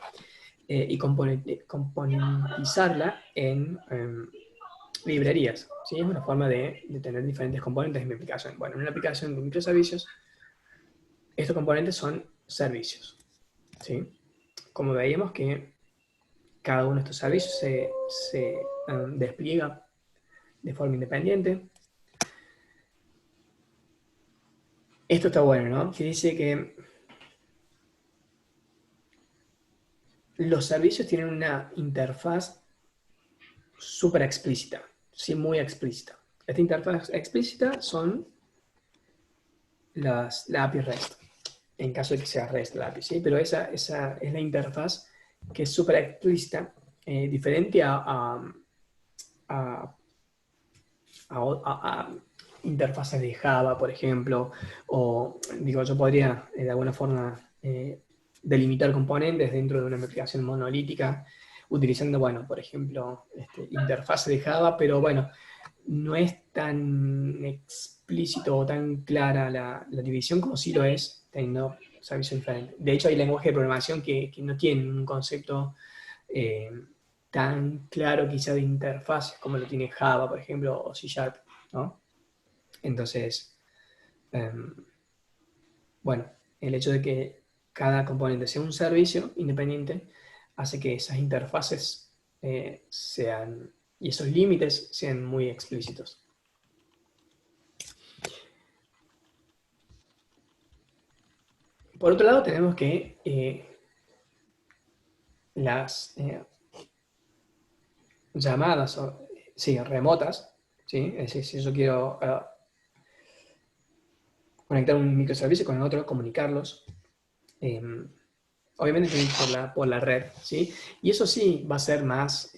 y componentizarla en librerías. ¿Sí? Es una forma de tener diferentes componentes en mi aplicación. Bueno, en una aplicación de microservicios, estos componentes son servicios. ¿Sí? Como veíamos que cada uno de estos servicios se despliega de forma independiente. Esto está bueno, ¿no? Que dice que los servicios tienen una interfaz súper explícita, sí, muy explícita. Esta interfaz explícita son la API REST, en caso de que sea REST la API, ¿sí? Pero esa es la interfaz que es súper explícita, diferente a interfaces de Java, por ejemplo, o digo, yo podría de alguna forma delimitar componentes dentro de una aplicación monolítica utilizando, bueno, por ejemplo, interfase de Java, pero bueno, no es tan explícito o tan clara la división como sí lo es teniendo servicios diferentes. De hecho, hay lenguajes de programación que no tienen un concepto tan claro quizá de interfaces como lo tiene Java, por ejemplo, o C#, ¿no? Entonces, bueno, el hecho de que cada componente sea un servicio independiente hace que esas interfaces y esos límites sean muy explícitos. Por otro lado, tenemos que las llamadas remotas, ¿sí? Es decir, si yo quiero conectar un microservicio con el otro, comunicarlos, obviamente tiene que ir por la red, ¿sí? Y eso sí va a ser más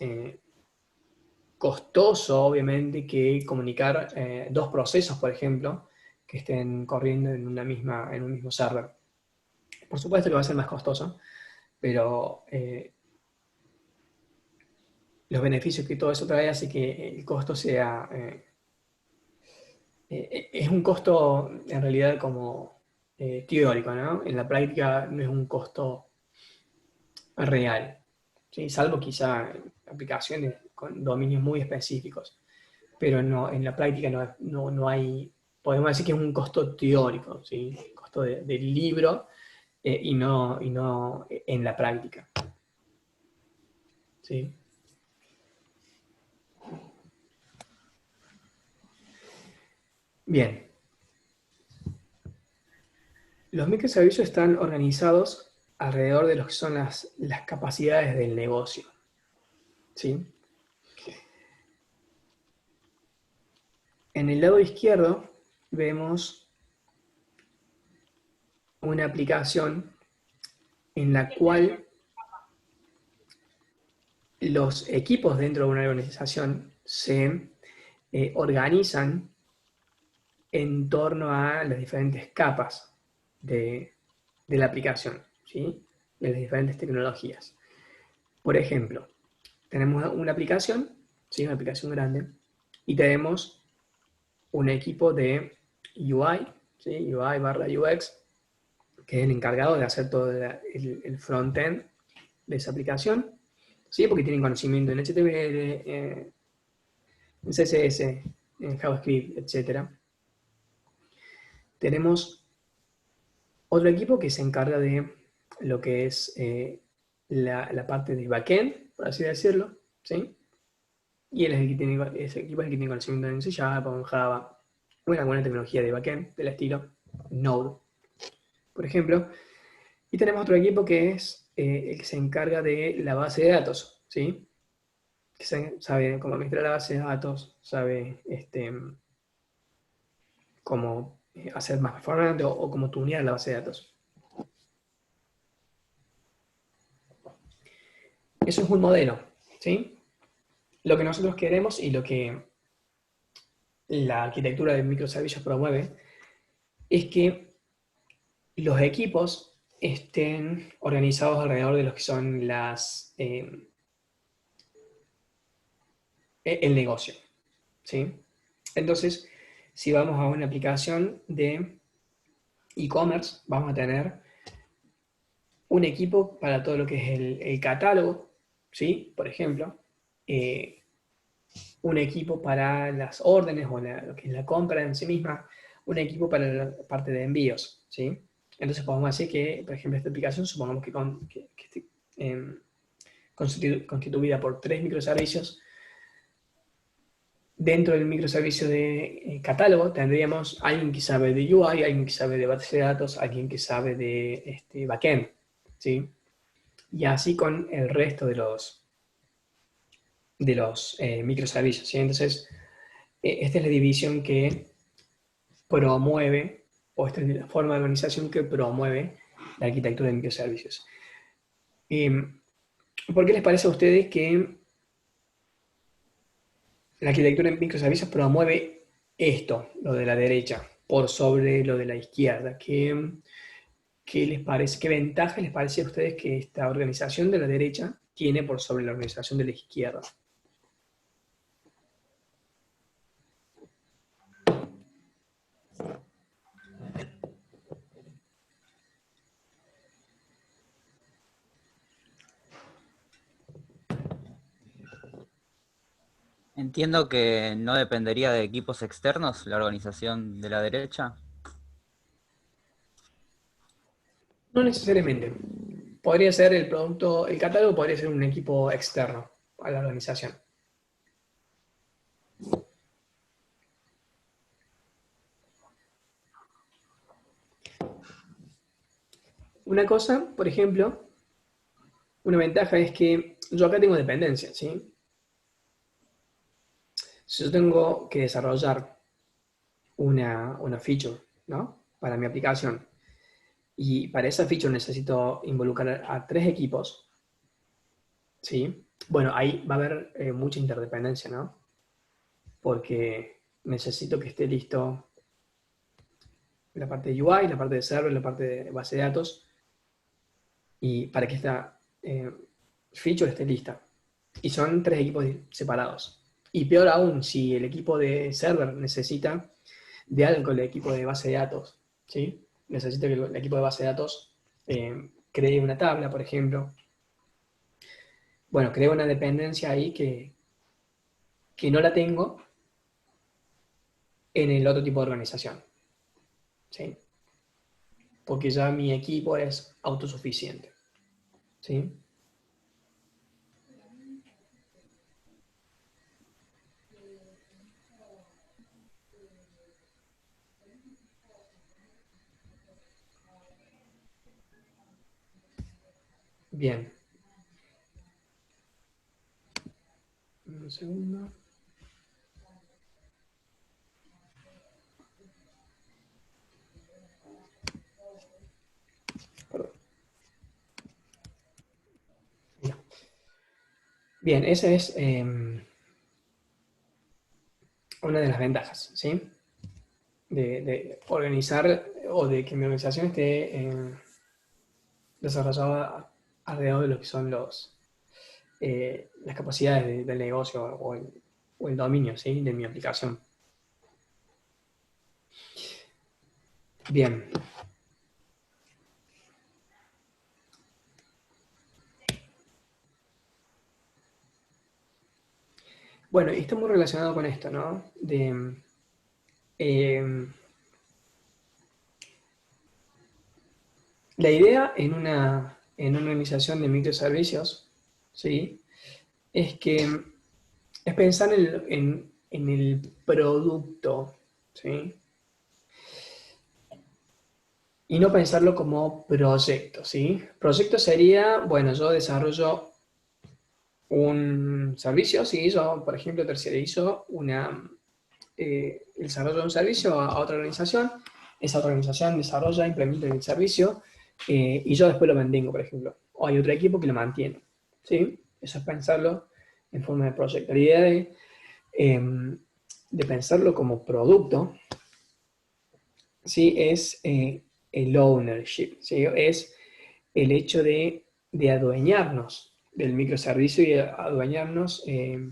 costoso, obviamente, que comunicar dos procesos, por ejemplo, que estén corriendo en un mismo server. Por supuesto que va a ser más costoso, pero los beneficios que todo eso trae hace que el costo sea... es un costo, en realidad, como teórico, ¿no? En la práctica no es un costo real, ¿sí? Salvo quizá aplicaciones con dominios muy específicos, pero no, en la práctica no hay, podemos decir que es un costo teórico, ¿sí? Costo del libro y no en la práctica, ¿sí? Bien. Los microservicios están organizados alrededor de lo que son las capacidades del negocio, ¿sí? En el lado izquierdo vemos una aplicación en la cual los equipos dentro de una organización se organizan en torno a las diferentes capas de la aplicación, ¿sí? De las diferentes tecnologías. Por ejemplo, tenemos una aplicación, ¿sí? Una aplicación grande, y tenemos un equipo de UI, ¿sí? UI barra UX, que es el encargado de hacer todo el front-end de esa aplicación, ¿sí? Porque tienen conocimiento en HTML, en CSS, en JavaScript, etc. Tenemos otro equipo que se encarga de lo que es la parte de backend, por así decirlo, ¿sí? Y ese equipo es el que tiene conocimiento en C Sharp o en Java, o en alguna tecnología de backend del estilo Node, por ejemplo. Y tenemos otro equipo que es el que se encarga de la base de datos, ¿sí? Que sabe cómo administrar la base de datos, sabe cómo hacer más performante o cómo tunear la base de datos. Eso es un modelo, ¿sí? Lo que nosotros queremos y lo que la arquitectura de microservicios promueve es que los equipos estén organizados alrededor de lo que son el negocio, ¿sí? Entonces, si vamos a una aplicación de e-commerce, vamos a tener un equipo para todo lo que es el catálogo, ¿sí? Por ejemplo, un equipo para las órdenes o lo que es la compra en sí misma, un equipo para la parte de envíos, ¿sí? Entonces podemos decir que, por ejemplo, esta aplicación, supongamos que esté constituida por 3 microservicios. Dentro del microservicio de catálogo tendríamos alguien que sabe de UI, alguien que sabe de base de datos, alguien que sabe de backend, ¿sí? Y así con el resto de los microservicios, ¿sí? Entonces, esta es la división que promueve, o esta es la forma de organización que promueve la arquitectura de microservicios. ¿Por qué les parece a ustedes que la arquitectura de microservicios promueve esto, lo de la derecha, por sobre lo de la izquierda? ¿Qué les parece, qué ventaja les parece a ustedes que esta organización de la derecha tiene por sobre la organización de la izquierda? Entiendo que no dependería de equipos externos la organización de la derecha. No necesariamente. Podría ser el producto, el catálogo podría ser un equipo externo a la organización. Una cosa, por ejemplo, una ventaja es que yo acá tengo dependencia, ¿sí? Si yo tengo que desarrollar una feature, ¿no? Para mi aplicación, y para esa feature necesito involucrar a 3 equipos, ¿sí? Bueno, ahí va a haber mucha interdependencia, ¿no? Porque necesito que esté listo la parte de UI, la parte de server, la parte de base de datos, y para que esta feature esté lista. Y son 3 equipos separados. Y peor aún, si el equipo de server necesita de algo con el equipo de base de datos, ¿sí? Necesita que el equipo de base de datos cree una tabla, por ejemplo. Bueno, crea una dependencia ahí que no la tengo en el otro tipo de organización, ¿sí? Porque ya mi equipo es autosuficiente, ¿sí? Bien. Un segundo. Perdón. Bien, esa es una de las ventajas, ¿sí? De organizar o de que mi organización esté desarrollada alrededor de lo que son las capacidades del negocio o el dominio, ¿sí? De mi aplicación. Bien. Bueno, y está muy relacionado con esto, ¿no? La idea en una organización de microservicios, ¿sí? Es pensar en el producto, ¿sí? Y no pensarlo como proyecto, ¿sí? Proyecto sería, bueno, yo desarrollo un servicio, ¿sí? Yo, por ejemplo, terciarizo el desarrollo de un servicio a otra organización, esa otra organización desarrolla, implementa el servicio y yo después lo mantengo, por ejemplo. O hay otro equipo que lo mantiene, ¿sí? Eso es pensarlo en forma de proyecto. La idea de pensarlo como producto, ¿sí? Es el ownership, ¿sí? Es el hecho de adueñarnos del microservicio y adueñarnos de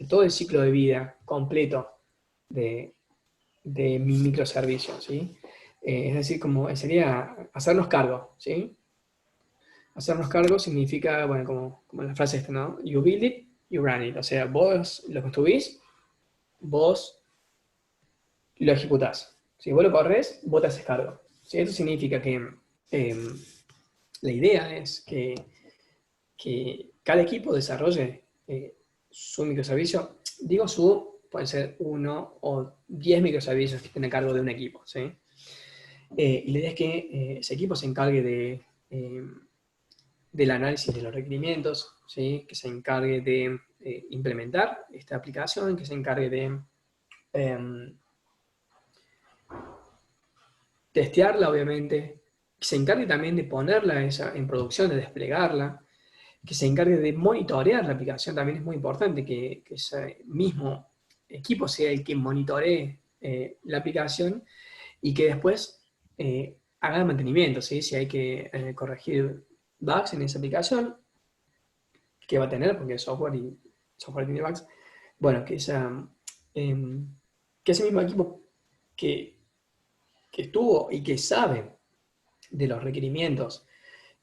todo el ciclo de vida completo de mi microservicio, ¿sí? Es decir, como sería hacernos cargo, ¿sí? Hacernos cargo significa, bueno, como la frase esta, ¿no? You build it, you run it. O sea, vos lo construís, vos lo ejecutás. Si vos lo corres, vos te haces cargo. ¿Sí? Esto significa que la idea es que cada equipo desarrolle su microservicio. Digo pueden ser 1 o 10 microservicios que estén a cargo de un equipo, ¿sí? Y la idea es que ese equipo se encargue del análisis de los requerimientos, ¿sí? Que se encargue de implementar esta aplicación, que se encargue de testearla, obviamente, que se encargue también de ponerla en producción, de desplegarla, que se encargue de monitorear la aplicación. También es muy importante que ese mismo equipo sea el que monitoree la aplicación y que después haga el mantenimiento, ¿sí? Si hay que corregir bugs en esa aplicación, que va a tener, porque es software y software tiene bugs, bueno, que ese mismo equipo que estuvo y que sabe de los requerimientos,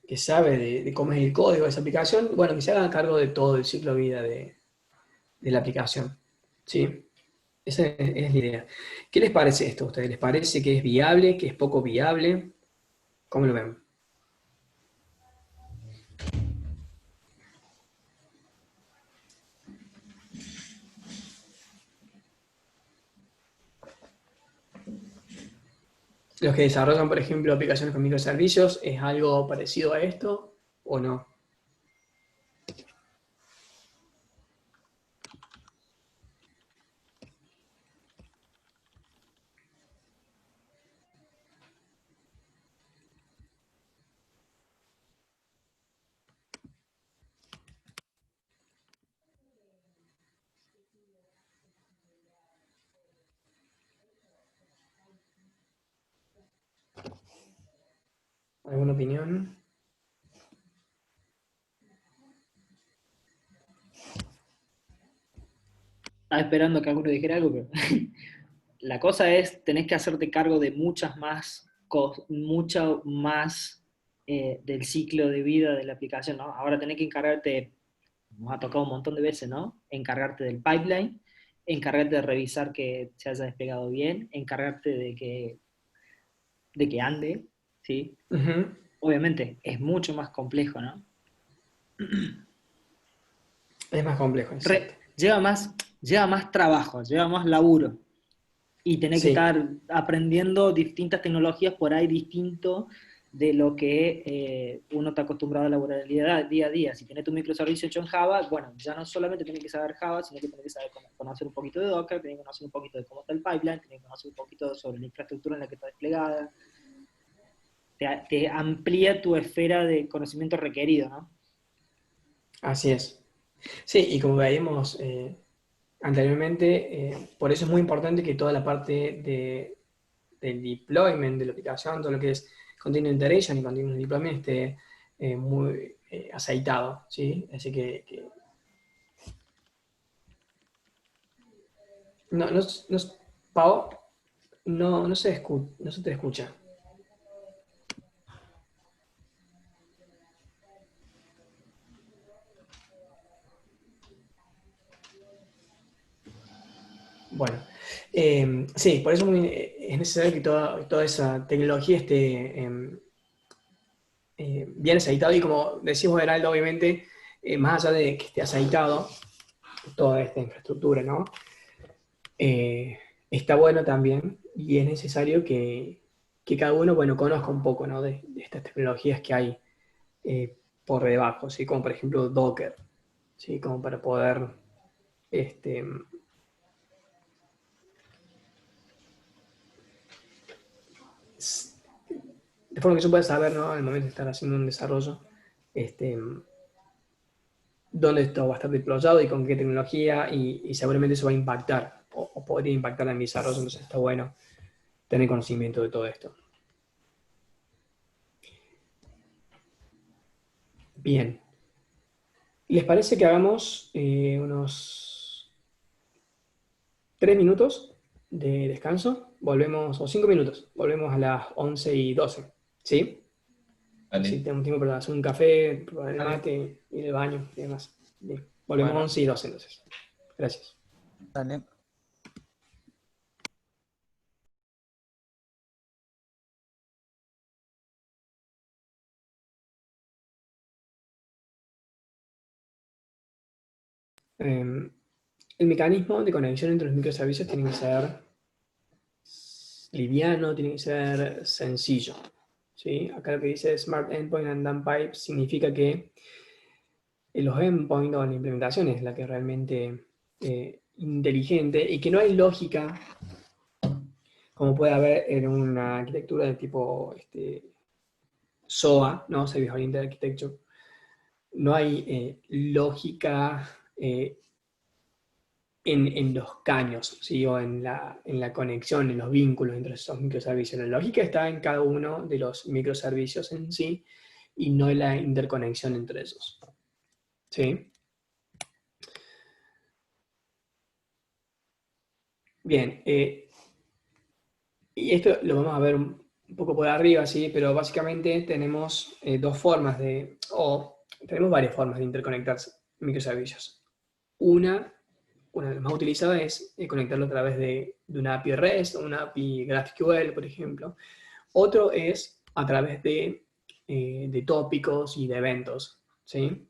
que sabe de cómo es el código de esa aplicación, bueno, que se haga cargo de todo el ciclo de vida de la aplicación, ¿sí? Esa es la idea. ¿Qué les parece esto a ustedes? ¿Les parece que es viable, que es poco viable? ¿Cómo lo ven? Los que desarrollan, por ejemplo, aplicaciones con microservicios, ¿es algo parecido a esto o no? ¿Alguna opinión? Estaba esperando que alguno dijera algo, pero la cosa es, tenés que hacerte cargo de mucho más del ciclo de vida de la aplicación, ¿no? Ahora tenés que encargarte, nos ha tocado un montón de veces, ¿no? Encargarte del pipeline, encargarte de revisar que se haya desplegado bien, encargarte de que ande, ¿sí? Uh-huh. Obviamente, es mucho más complejo, ¿no? Es más complejo, exacto. Lleva más trabajo, lleva más laburo. Y tenés que Sí. estar aprendiendo distintas tecnologías por ahí distinto de lo que uno está acostumbrado a laburar día a día. Si tenés tu microservicio hecho en Java, bueno, ya no solamente tenés que saber Java, sino que tenés que saber conocer un poquito de Docker, tenés que conocer un poquito de cómo está el pipeline, tenés que conocer un poquito sobre la infraestructura en la que está desplegada. Te amplía tu esfera de conocimiento requerido, ¿no? Así es. Sí, y como veíamos anteriormente, por eso es muy importante que toda la parte del deployment de la aplicación, todo lo que es Continuous Integration y Continuous Deployment esté muy aceitado, ¿sí? Así que no, Pau, no se te escucha. Bueno, sí, por eso es necesario que toda esa tecnología esté bien aceitado y como decimos, Heraldo, obviamente, más allá de que esté aceitado toda esta infraestructura, ¿no? Está bueno también y es necesario que cada uno, bueno, conozca un poco, ¿no? de estas tecnologías que hay por debajo, ¿sí? Como por ejemplo Docker, ¿sí? Como para poder de forma que yo pueda saber, ¿no? Al momento de estar haciendo un desarrollo, dónde esto va a estar deployado y con qué tecnología, y seguramente eso va a impactar, o podría impactar en mi desarrollo, entonces está bueno tener conocimiento de todo esto. Bien. ¿Les parece que hagamos unos 3 minutos de descanso? Volvemos, o 5 minutos, volvemos a las 11:12, ¿sí? Así tenemos tiempo para hacer un café, probar el mate, ir al baño y demás. Bien. Volvemos a 11:12 entonces. Gracias. Dale. El mecanismo de conexión entre los microservicios tiene que ser liviano, tiene que ser sencillo, ¿sí? Acá lo que dice Smart Endpoint and Dump Pipe significa que los endpoints o la implementación es la que es realmente inteligente y que no hay lógica como puede haber en una arquitectura de tipo SOA, ¿no? Service Oriented Architecture. No hay lógica en los caños, ¿sí? O en la conexión, en los vínculos entre esos microservicios. La lógica está en cada uno de los microservicios en sí y no en la interconexión entre ellos. ¿Sí? Bien, y esto lo vamos a ver un poco por arriba, ¿sí? Pero básicamente tenemos tenemos varias formas de interconectar microservicios. Una de las más utilizadas es conectarlo a través de una API REST o una API GraphQL, por ejemplo. Otro es a través de tópicos y de eventos, ¿sí?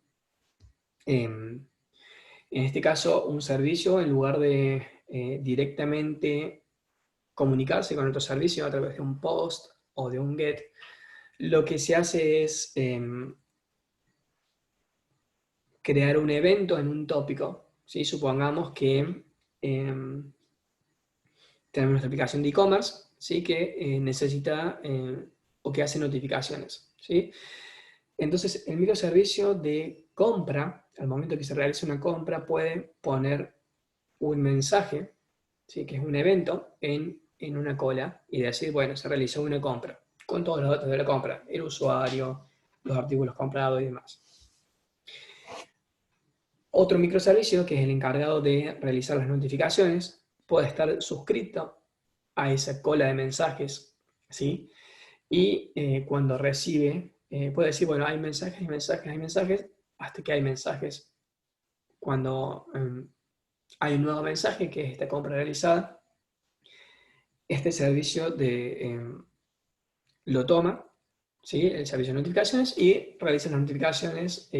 En este caso, un servicio, en lugar de directamente comunicarse con otro servicio a través de un post o de un get, lo que se hace es crear un evento en un tópico, ¿sí? Supongamos que tenemos nuestra aplicación de e-commerce, ¿sí? Que necesita o que hace notificaciones, ¿sí? Entonces, el microservicio de compra, al momento que se realiza una compra, puede poner un mensaje, ¿sí? Que es un evento, en una cola y decir, bueno, se realizó una compra, con todos los datos de la compra, el usuario, los artículos comprados y demás. Otro microservicio, que es el encargado de realizar las notificaciones, puede estar suscrito a esa cola de mensajes, ¿sí? Y cuando recibe, puede decir, bueno, hay mensajes, hasta que hay mensajes. Cuando hay un nuevo mensaje, que es esta compra realizada, este servicio lo toma, ¿sí? El servicio de notificaciones, y realiza las notificaciones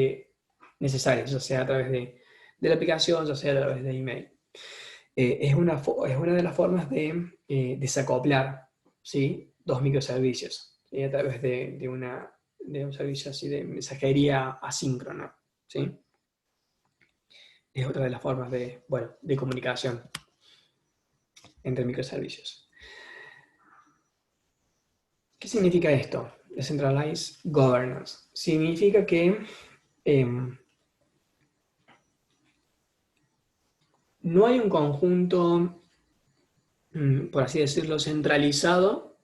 necesarias, ya sea a través de la aplicación, ya sea a través de email. Es una de las formas de desacoplar, ¿sí? Dos microservicios, ¿sí? A través de un servicio así de mensajería asíncrona, ¿sí? Es otra de las formas de comunicación entre microservicios. ¿Qué significa esto? Decentralized Governance. Significa que no hay un conjunto, por así decirlo, centralizado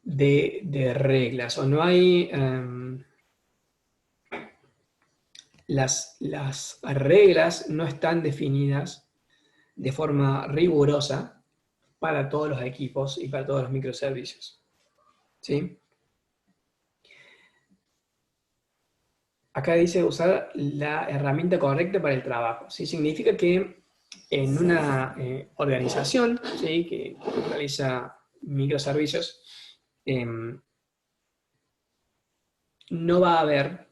de reglas, o no hay las reglas no están definidas de forma rigurosa para todos los equipos y para todos los microservicios. ¿Sí? Acá dice usar la herramienta correcta para el trabajo. ¿Sí? Significa que en una organización, ¿sí?, que realiza microservicios, no va a haber,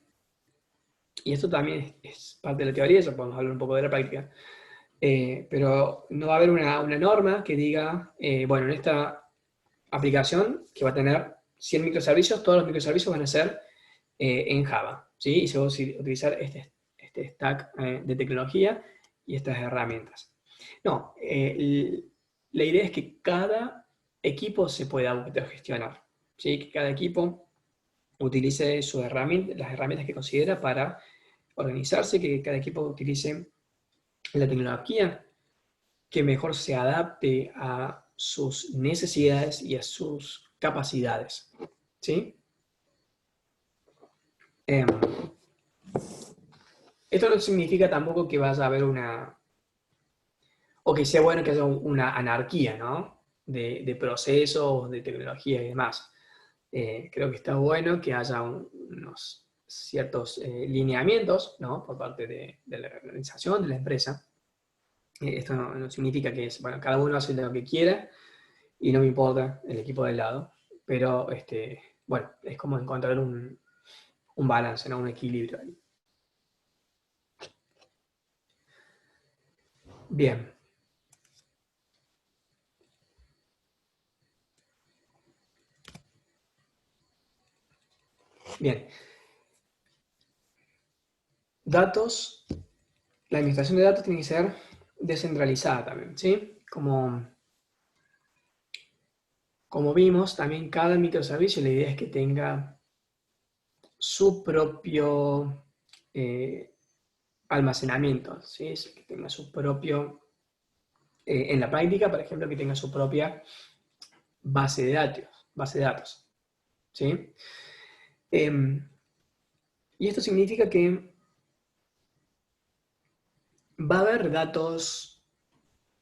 y esto también es parte de la teoría, eso podemos hablar un poco de la práctica, pero no va a haber una norma que diga, bueno, en esta aplicación que va a tener 100 microservicios, todos los microservicios van a ser en Java, ¿sí? Y se va a utilizar este stack de tecnología y estas herramientas. No, la idea es que cada equipo se pueda autogestionar, ¿sí? Que cada equipo utilice las herramientas que considera para organizarse, que cada equipo utilice la tecnología que mejor se adapte a sus necesidades y a sus capacidades. ¿Sí? Esto no significa tampoco que vaya a haber o que sea bueno que haya una anarquía, ¿no?, de procesos, de tecnología y demás. Creo que está bueno que haya unos ciertos lineamientos, ¿no?, por parte de la organización, de la empresa. Esto no significa que bueno, cada uno hace lo que quiera y no me importa el equipo del lado, pero bueno, es como encontrar un balance, ¿no?, un equilibrio ahí. Bien. Bien. Datos. La administración de datos tiene que ser descentralizada también, ¿sí? Como vimos, también cada microservicio, la idea es que tenga su propio almacenamiento, ¿sí? Que tenga su propio, en la práctica, por ejemplo, que tenga su propia base de datos, ¿sí? Y esto significa que va a haber datos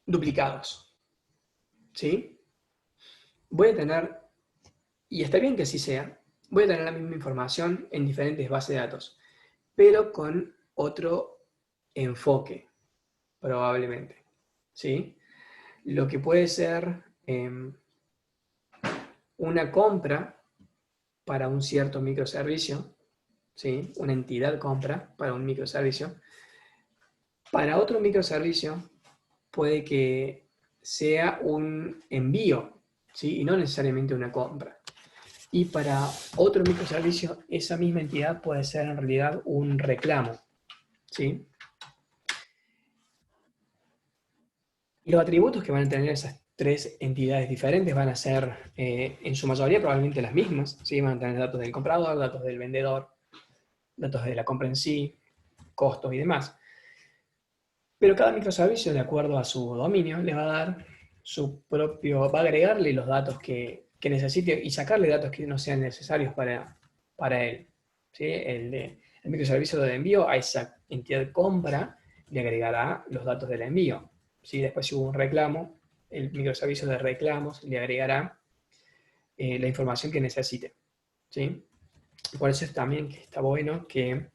duplicados, ¿sí? Voy a tener, y está bien que así sea, voy a tener la misma información en diferentes bases de datos, pero con otro enfoque, probablemente, ¿sí? Lo que puede ser una compra para un cierto microservicio, ¿sí?, una entidad compra para un microservicio, para otro microservicio puede que sea un envío, ¿sí?, y no necesariamente una compra. Y para otro microservicio, esa misma entidad puede ser en realidad un reclamo, ¿sí? Y los atributos que van a tener esas tres entidades diferentes van a ser, en su mayoría, probablemente las mismas, ¿sí? Van a tener datos del comprador, datos del vendedor, datos de la compra en sí, costos y demás. Pero cada microservicio, de acuerdo a su dominio, le va a dar su propio, va a agregarle los datos que necesite y sacarle datos que no sean necesarios para él. ¿Sí? El microservicio de envío a esa entidad compra le agregará los datos del envío. ¿Sí? Después, si hubo un reclamo, el microservicio de reclamos le agregará la información que necesite. ¿Sí? Por eso es también que está bueno que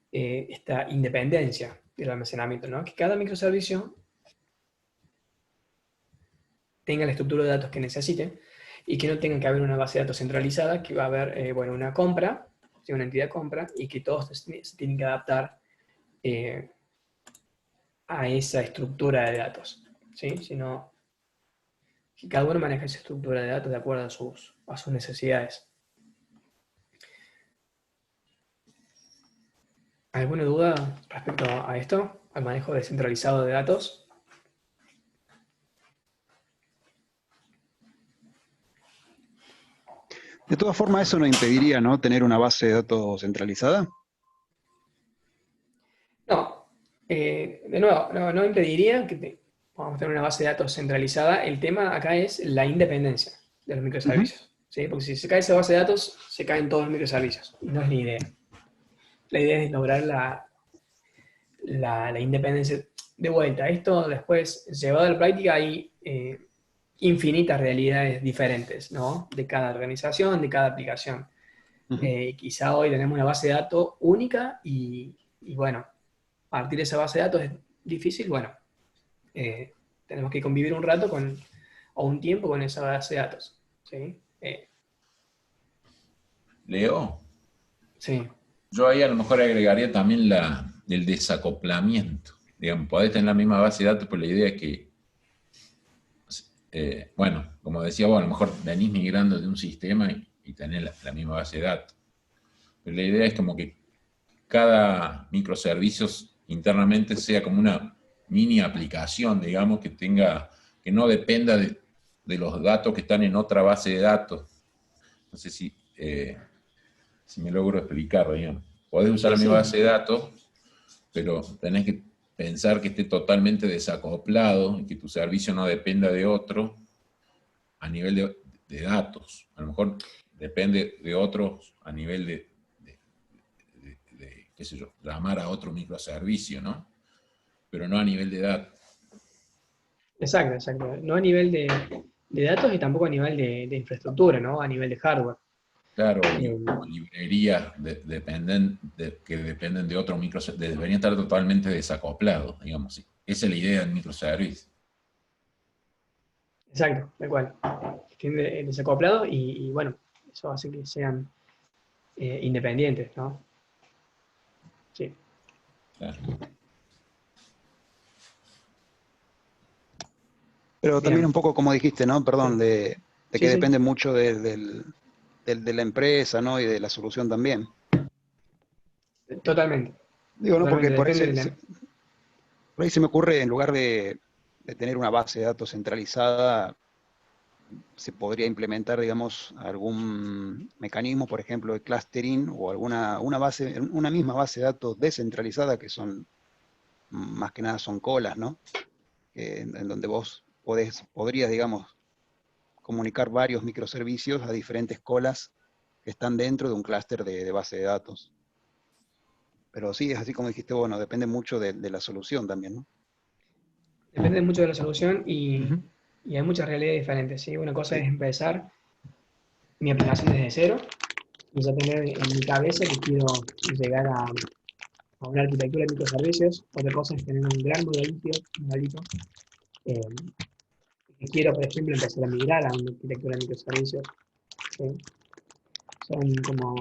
esta independencia del almacenamiento, ¿no?, que cada microservicio tenga la estructura de datos que necesite y que no tenga que haber una base de datos centralizada, que va a haber bueno, una compra, una entidad compra, y que todos se tienen que adaptar a esa estructura de datos, ¿sí? Sino que cada uno maneja esa estructura de datos de acuerdo a sus necesidades. ¿Alguna duda respecto a esto, al manejo descentralizado de datos? De todas formas, eso no impediría, ¿no?, tener una base de datos centralizada. No, De nuevo, no impediría que podamos tener una base de datos centralizada. El tema acá es la independencia de los microservicios. ¿Sí? Porque si se cae esa base de datos, se caen todos los microservicios. Y no es la idea. La idea es lograr la independencia. De vuelta, esto después, llevado a la práctica, hay infinitas realidades diferentes, ¿no? De cada organización, de cada aplicación. Quizá hoy tenemos una base de datos única y bueno, partir de esa base de datos es difícil, bueno, tenemos que convivir un rato o un tiempo con esa base de datos. ¿Sí? Leo, Sí. yo ahí a lo mejor agregaría también el desacoplamiento. Digamos, podés tener la misma base de datos, pero la idea es que, bueno, como decía vos, a lo mejor venís migrando de un sistema y tenés la misma base de datos. Pero la idea es como que cada microservicio internamente sea como una mini aplicación, digamos, que no dependa de los datos que están en otra base de datos. No sé si me logro explicar, digamos. Podés usar la misma base de datos, pero tenés que pensar que esté totalmente desacoplado y que tu servicio no dependa de otro a nivel de datos. A lo mejor depende de otros a nivel de qué sé yo, llamar a otro microservicio, ¿no? Pero no a nivel de datos. Exacto. No a nivel de datos y tampoco a nivel de infraestructura, ¿no? A nivel de hardware. Claro, o librerías que dependen de otro microservicio, deberían estar totalmente desacoplados, digamos. ¿Sí? Esa es la idea del microservicio. Exacto, tal cual. Tiene desacoplado y bueno, eso hace que sean independientes, ¿no? Sí. Claro. Pero también Bien. un poco como dijiste, ¿no? Perdón, de que Sí. depende mucho de la empresa, ¿no? Y de la solución también. Totalmente. Digo, ¿no? Porque Totalmente, por depende de la... ahí se me ocurre, en lugar de tener una base de datos centralizada, se podría implementar, digamos, algún mecanismo, por ejemplo, de clustering o una misma base de datos descentralizada, que son, más que nada, son colas, ¿no? En donde vos podrías, digamos, comunicar varios microservicios a diferentes colas que están dentro de un clúster de base de datos. Pero sí, es así como dijiste, bueno, depende mucho de la solución también, ¿no? Depende mucho de la solución y hay muchas realidades diferentes, ¿sí? Una cosa es empezar mi aplicación desde cero y ya tener en mi cabeza que quiero llegar a una arquitectura de microservicios. Otra cosa es tener un gran modelito que quiero, por ejemplo, empezar a migrar a una arquitectura de microservicios. ¿Sí? Son como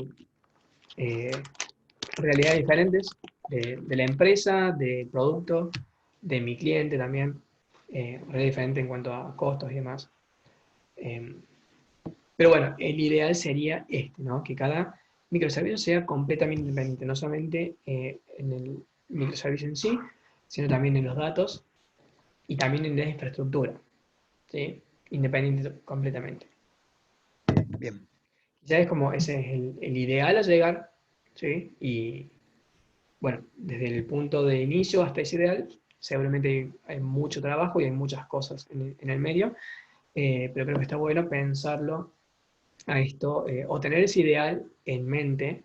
realidades diferentes de la empresa, del producto, de mi cliente también, realidad diferente en cuanto a costos y demás. Pero bueno, el ideal sería ¿no? Que cada microservicio sea completamente independiente, no solamente en el microservicio en sí, sino también en los datos y también en la infraestructura, ¿sí? Independiente completamente. Bien. Ya es como ese es el ideal a llegar, ¿sí? Y bueno, desde el punto de inicio hasta ese ideal, seguramente hay mucho trabajo y hay muchas cosas en el medio, pero creo que está bueno pensarlo a esto, o tener ese ideal en mente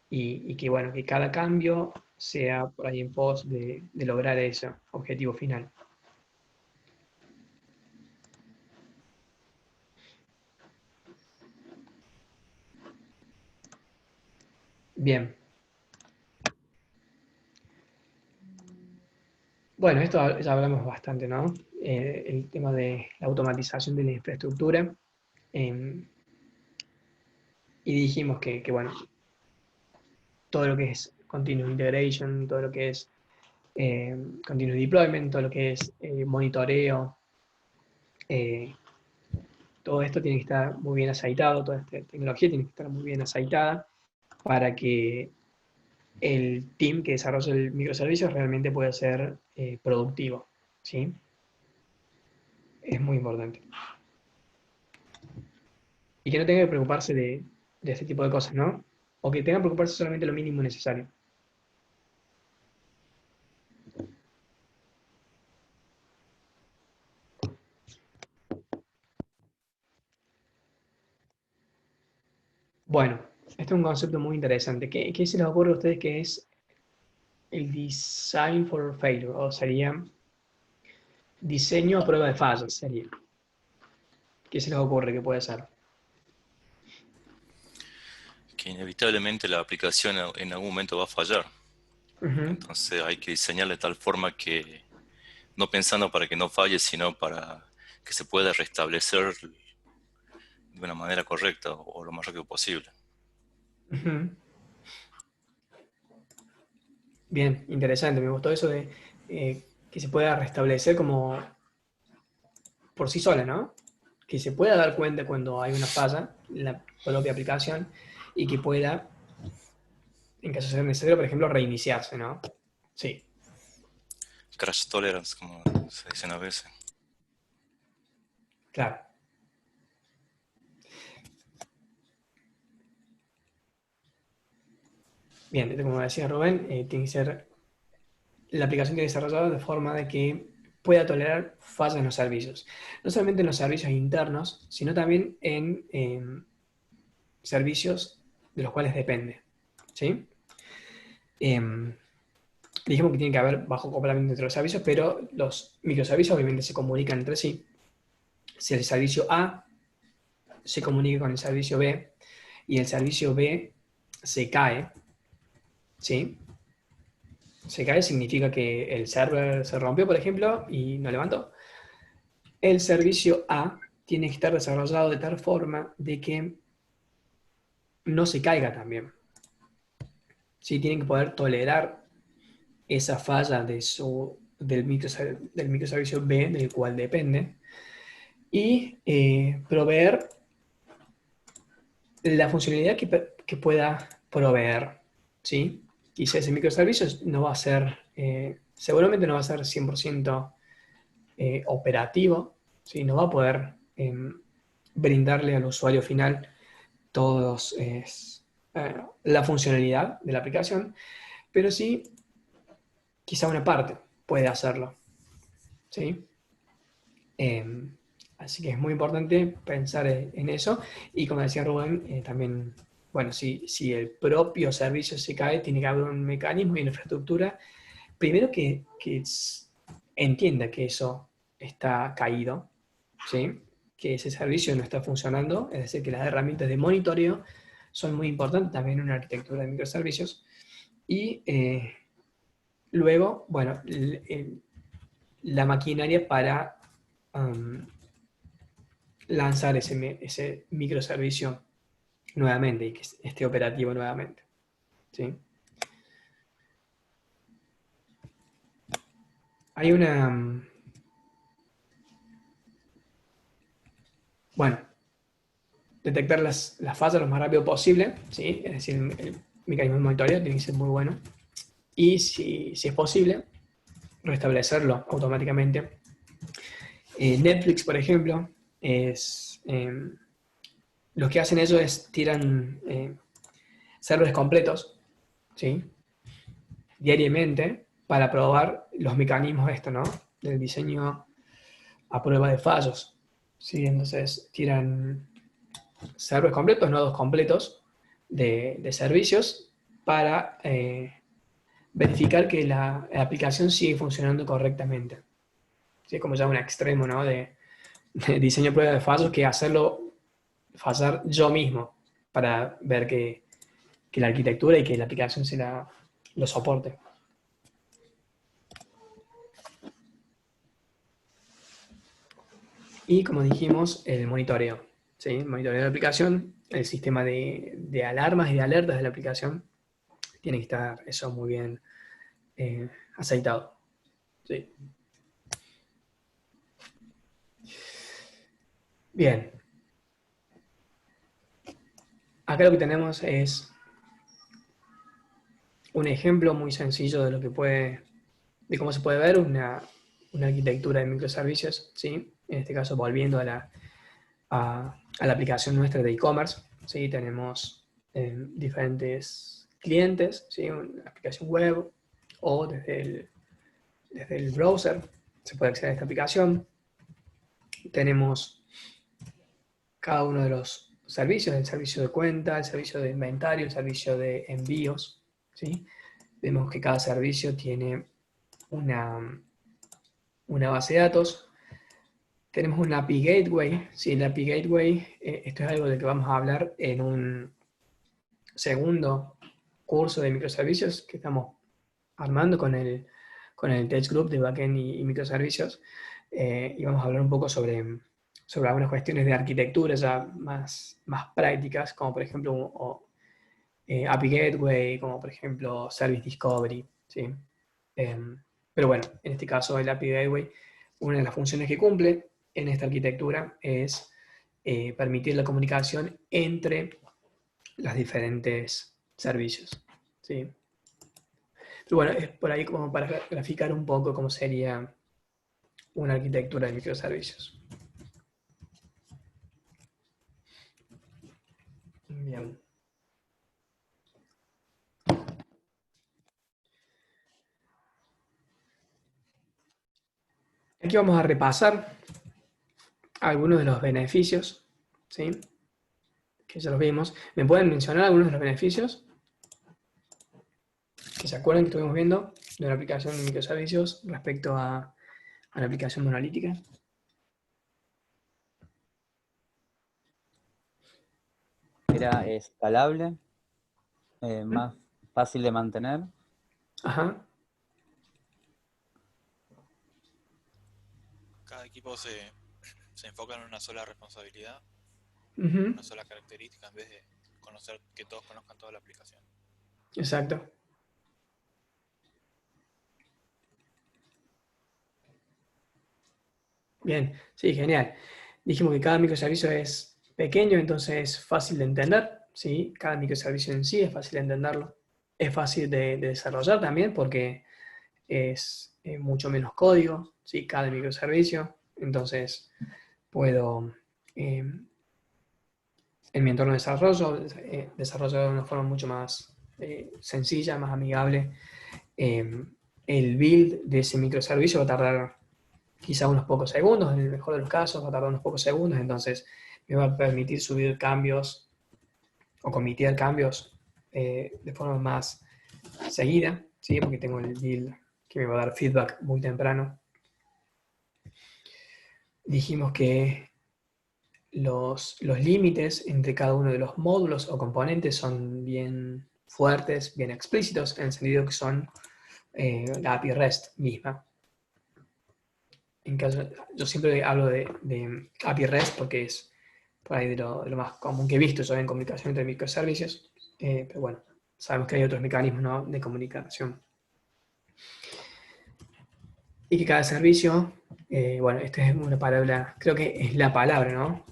y que, bueno, que cada cambio sea por ahí en pos de lograr ese objetivo final. Bien. Bueno, esto ya hablamos bastante, ¿no? El tema de la automatización de la infraestructura. Y dijimos que, bueno, todo lo que es continuous integration, todo lo que es continuous deployment, todo lo que es monitoreo, todo esto tiene que estar muy bien aceitado, toda esta tecnología tiene que estar muy bien aceitada para que el team que desarrolla el microservicio realmente pueda ser productivo, ¿sí? Es muy importante. Y que no tenga que preocuparse de este tipo de cosas, ¿no? O que tenga que preocuparse solamente lo mínimo necesario. Bueno, este es un concepto muy interesante. ¿Qué se les ocurre a ustedes que es el design for failure? O sería diseño a prueba de fallas, sería. ¿Qué se les ocurre que puede ser? Que inevitablemente la aplicación en algún momento va a fallar. Entonces hay que diseñarla de tal forma que, no pensando para que no falle, sino para que se pueda restablecer de una manera correcta o lo más rápido posible. Bien, interesante. Me gustó eso de que se pueda restablecer como por sí sola, ¿no? Que se pueda dar cuenta cuando hay una falla en la propia aplicación y que pueda, en caso de ser necesario, por ejemplo, reiniciarse, ¿no? Sí. Crash tolerance, como se dicen a veces. Claro. Bien, como decía Rubén, tiene que ser, la aplicación tiene que ser desarrollada de forma de que pueda tolerar fallas en los servicios. No solamente en los servicios internos, sino también en servicios de los cuales depende. ¿Sí? Dijimos que tiene que haber bajo acoplamiento entre los servicios, pero los microservicios obviamente se comunican entre sí. Si el servicio A se comunica con el servicio B y el servicio B se cae, ¿sí? Se cae significa que el server se rompió, por ejemplo, y no levantó. El servicio A tiene que estar desarrollado de tal forma de que no se caiga también. ¿Sí? Tienen que poder tolerar esa falla del microservicio B del cual depende y proveer la funcionalidad que pueda proveer. ¿Sí? Quizá ese microservicio no va a ser, seguramente no va a ser 100% operativo, ¿sí? No va a poder brindarle al usuario final todos la funcionalidad de la aplicación, pero sí, quizá una parte puede hacerlo. ¿Sí? Así que es muy importante pensar en eso. Y como decía Rubén, también, bueno, si el propio servicio se cae, tiene que haber un mecanismo y una infraestructura, primero que entienda que eso está caído, ¿sí? Que ese servicio no está funcionando, es decir, que las herramientas de monitoreo son muy importantes también en una arquitectura de microservicios. Y luego, bueno, la maquinaria para lanzar ese microservicio nuevamente y que esté operativo nuevamente. ¿Sí? Hay una... Bueno, detectar las fallas lo más rápido posible, ¿sí? Es decir, el mecanismo de monitoreo tiene que ser muy bueno. Y si es posible, restablecerlo automáticamente. Netflix, por ejemplo, lo que hacen ellos es tiran servers completos, ¿sí? Diariamente para probar los mecanismos ¿no? Del diseño a prueba de fallos. ¿Sí? Entonces tiran servers completos, nodos completos de servicios para verificar que la aplicación sigue funcionando correctamente. ¿Sí? Como ya un extremo, ¿no? de diseño a prueba de fallos, que hacerlo fallar yo mismo para ver que la arquitectura y que la aplicación lo soporte. Y como dijimos, el monitoreo. ¿Sí? El monitoreo de la aplicación, el sistema de alarmas y de alertas de la aplicación, tiene que estar eso muy bien aceitado. ¿Sí? Bien. Acá lo que tenemos es un ejemplo muy sencillo de cómo se puede ver una arquitectura de microservicios, ¿sí? En este caso, volviendo a la aplicación nuestra de e-commerce, ¿sí? Tenemos diferentes clientes, ¿sí? Una aplicación web o desde el browser se puede acceder a esta aplicación. Tenemos cada uno de los servicios, el servicio de cuenta, el servicio de inventario, el servicio de envíos, ¿sí? Vemos que cada servicio tiene una base de datos. Tenemos un API Gateway. Sí, el API Gateway, esto es algo de que vamos a hablar en un segundo curso de microservicios que estamos armando con el Tech Group de Backend y microservicios. Y vamos a hablar un poco sobre algunas cuestiones de arquitectura ya más prácticas, como por ejemplo API Gateway, como por ejemplo Service Discovery, ¿sí? Pero bueno, en este caso el API Gateway, una de las funciones que cumple en esta arquitectura es permitir la comunicación entre los diferentes servicios, ¿sí? Pero bueno, es por ahí como para graficar un poco cómo sería una arquitectura de microservicios. Bien. Aquí vamos a repasar algunos de los beneficios, ¿sí? Que ya los vimos. ¿Me pueden mencionar algunos de los beneficios que se acuerdan que estuvimos viendo de una aplicación de microservicios respecto a la aplicación monolítica? Era escalable, más fácil de mantener. Ajá. Cada equipo se enfoca en una sola responsabilidad, una sola característica, en vez de que todos conozcan toda la aplicación. Exacto. Bien, sí, genial. Dijimos que cada microservicio es pequeño, entonces es fácil de entender, ¿sí? Cada microservicio en sí es fácil de entenderlo. Es fácil de desarrollar también porque es mucho menos código, ¿sí? Cada microservicio. Entonces puedo, en mi entorno de desarrollo, desarrollar de una forma mucho más sencilla, más amigable. El build de ese microservicio va a tardar quizá unos pocos segundos, en el mejor de los casos va a tardar unos pocos segundos, entonces me va a permitir subir cambios o comitir cambios de forma más seguida, ¿sí? Porque tengo el build que me va a dar feedback muy temprano. Dijimos que los límites entre cada uno de los módulos o componentes son bien fuertes, bien explícitos, en el sentido que son la API REST misma. En caso, yo siempre hablo de API REST porque es por ahí de lo más común que he visto yo en comunicación entre microservicios, pero bueno, sabemos que hay otros mecanismos, ¿no?, de comunicación. Y que cada servicio, bueno, esta es una palabra, creo que es la palabra, ¿no?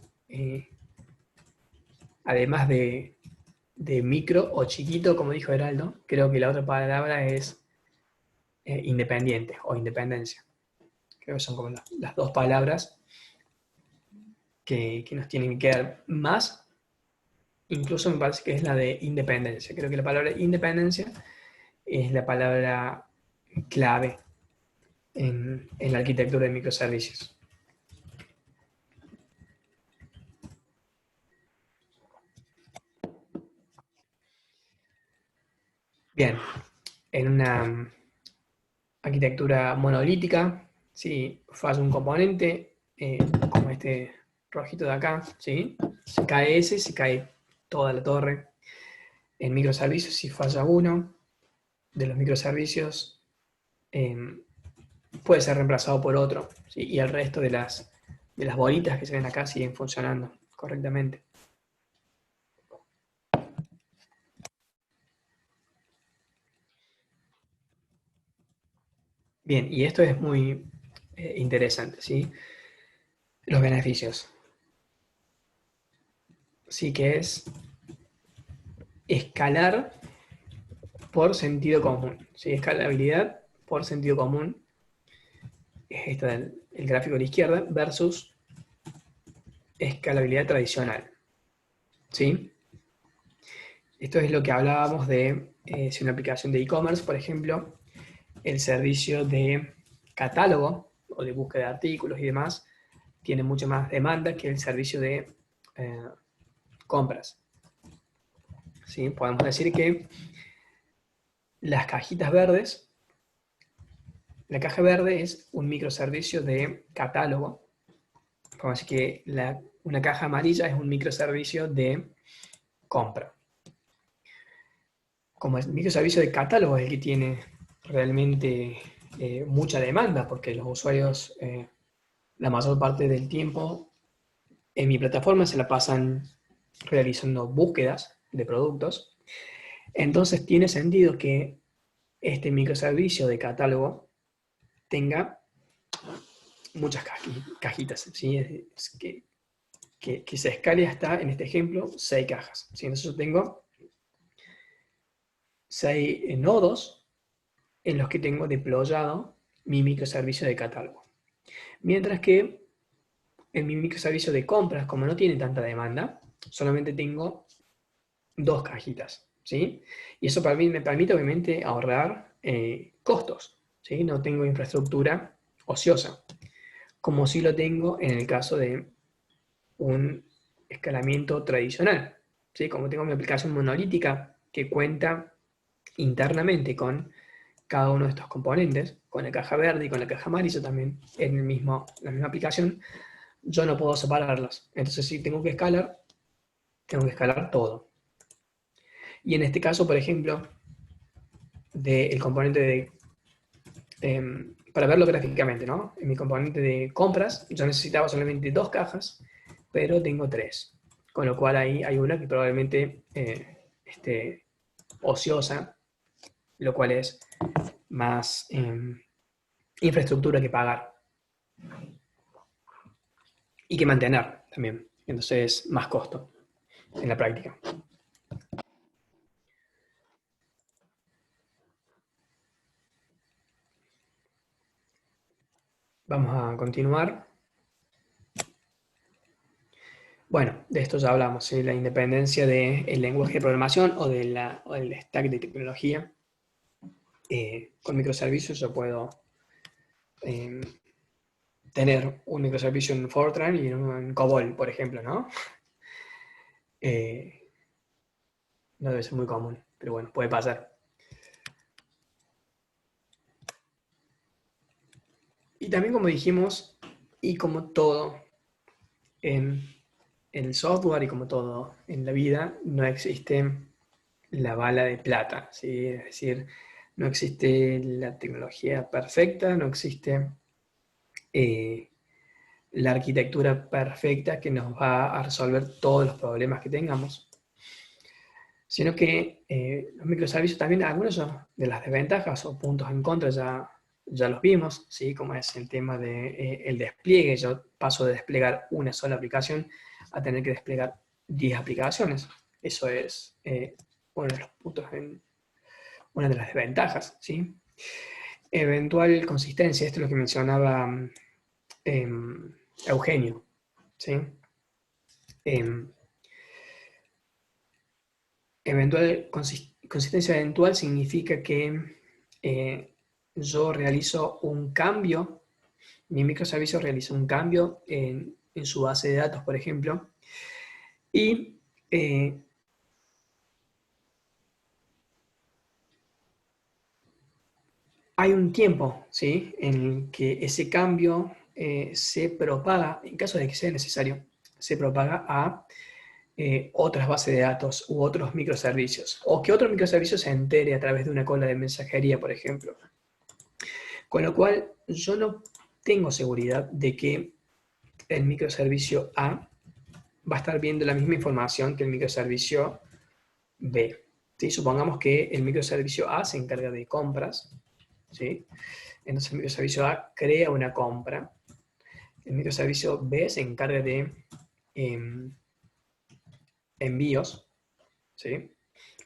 Además de micro o chiquito, como dijo Heraldo, creo que la otra palabra es independiente o independencia. Creo que son como las dos palabras que nos tienen que quedar más. Incluso me parece que es la de independencia. Creo que la palabra independencia es la palabra clave en la arquitectura de microservicios. Bien, en una arquitectura monolítica, si falla un componente, como este rojito de acá, ¿sí? Si cae ese, se cae toda la torre. En microservicios, si falla uno de los microservicios, puede ser reemplazado por otro, ¿sí? Y el resto de las bolitas que se ven acá siguen funcionando correctamente. Bien, y esto es muy interesante, ¿sí? Los beneficios. Sí, que es escalar por sentido común, ¿sí? Escalabilidad por sentido común. Este es el gráfico de la izquierda versus escalabilidad tradicional, ¿sí? Esto es lo que hablábamos de si una aplicación de e-commerce, por ejemplo, el servicio de catálogo o de búsqueda de artículos y demás tiene mucho más demanda que el servicio de compras. ¿Sí? Podemos decir que las cajitas verdes, la caja verde es un microservicio de catálogo. Podemos decir que una caja amarilla es un microservicio de compra. Como el microservicio de catálogo es el que tiene realmente mucha demanda, porque los usuarios la mayor parte del tiempo en mi plataforma se la pasan realizando búsquedas de productos. Entonces tiene sentido que este microservicio de catálogo tenga muchas cajitas, ¿sí? Es que se escale hasta, en este ejemplo, 6 cajas. ¿Sí? Entonces yo tengo 6 nodos en los que tengo deployado mi microservicio de catálogo. Mientras que en mi microservicio de compras, como no tiene tanta demanda, solamente tengo 2 cajitas, ¿sí? Y eso para mí me permite obviamente ahorrar costos, ¿sí? No tengo infraestructura ociosa, como sí lo tengo en el caso de un escalamiento tradicional, ¿sí? Como tengo mi aplicación monolítica que cuenta internamente con cada uno de estos componentes, con la caja verde y con la caja amarilla también en la misma aplicación, yo no puedo separarlas. Entonces si tengo que escalar todo. Y en este caso, por ejemplo, del componente de, para verlo gráficamente, ¿no? En mi componente de compras, yo necesitaba solamente 2 cajas, pero tengo 3. Con lo cual ahí hay una que probablemente esté ociosa, lo cual es más infraestructura que pagar. Y que mantener también. Entonces, más costo en la práctica. Vamos a continuar. Bueno, de esto ya hablamos, ¿sí? La independencia del lenguaje de programación o del stack de tecnología. Con microservicios yo puedo tener un microservicio en Fortran y en COBOL, por ejemplo, ¿no? No debe ser muy común, pero bueno, puede pasar. Y también, como dijimos, y como todo en el software y como todo en la vida, no existe la bala de plata, ¿sí? Es decir, no existe la tecnología perfecta, no existe la arquitectura perfecta que nos va a resolver todos los problemas que tengamos, sino que los microservicios también, algunos de las desventajas o puntos en contra ya los vimos, ¿sí? Como es el tema del despliegue. Yo paso de desplegar una sola aplicación a tener que desplegar 10 aplicaciones. Eso es uno de los puntos, una de las desventajas, ¿sí? Eventual consistencia, esto es lo que mencionaba Eugenio, ¿sí? Consistencia eventual significa que yo realizo un cambio, mi microservicio realiza un cambio en su base de datos, por ejemplo, y hay un tiempo, ¿sí?, en el que ese cambio se propaga, en caso de que sea necesario, se propaga a otras bases de datos u otros microservicios, o que otro microservicio se entere a través de una cola de mensajería, por ejemplo. Con lo cual, yo no tengo seguridad de que el microservicio A va a estar viendo la misma información que el microservicio B. ¿Sí? Supongamos que el microservicio A se encarga de compras, ¿sí? Entonces el microservicio A crea una compra. El microservicio B se encarga de envíos, ¿sí?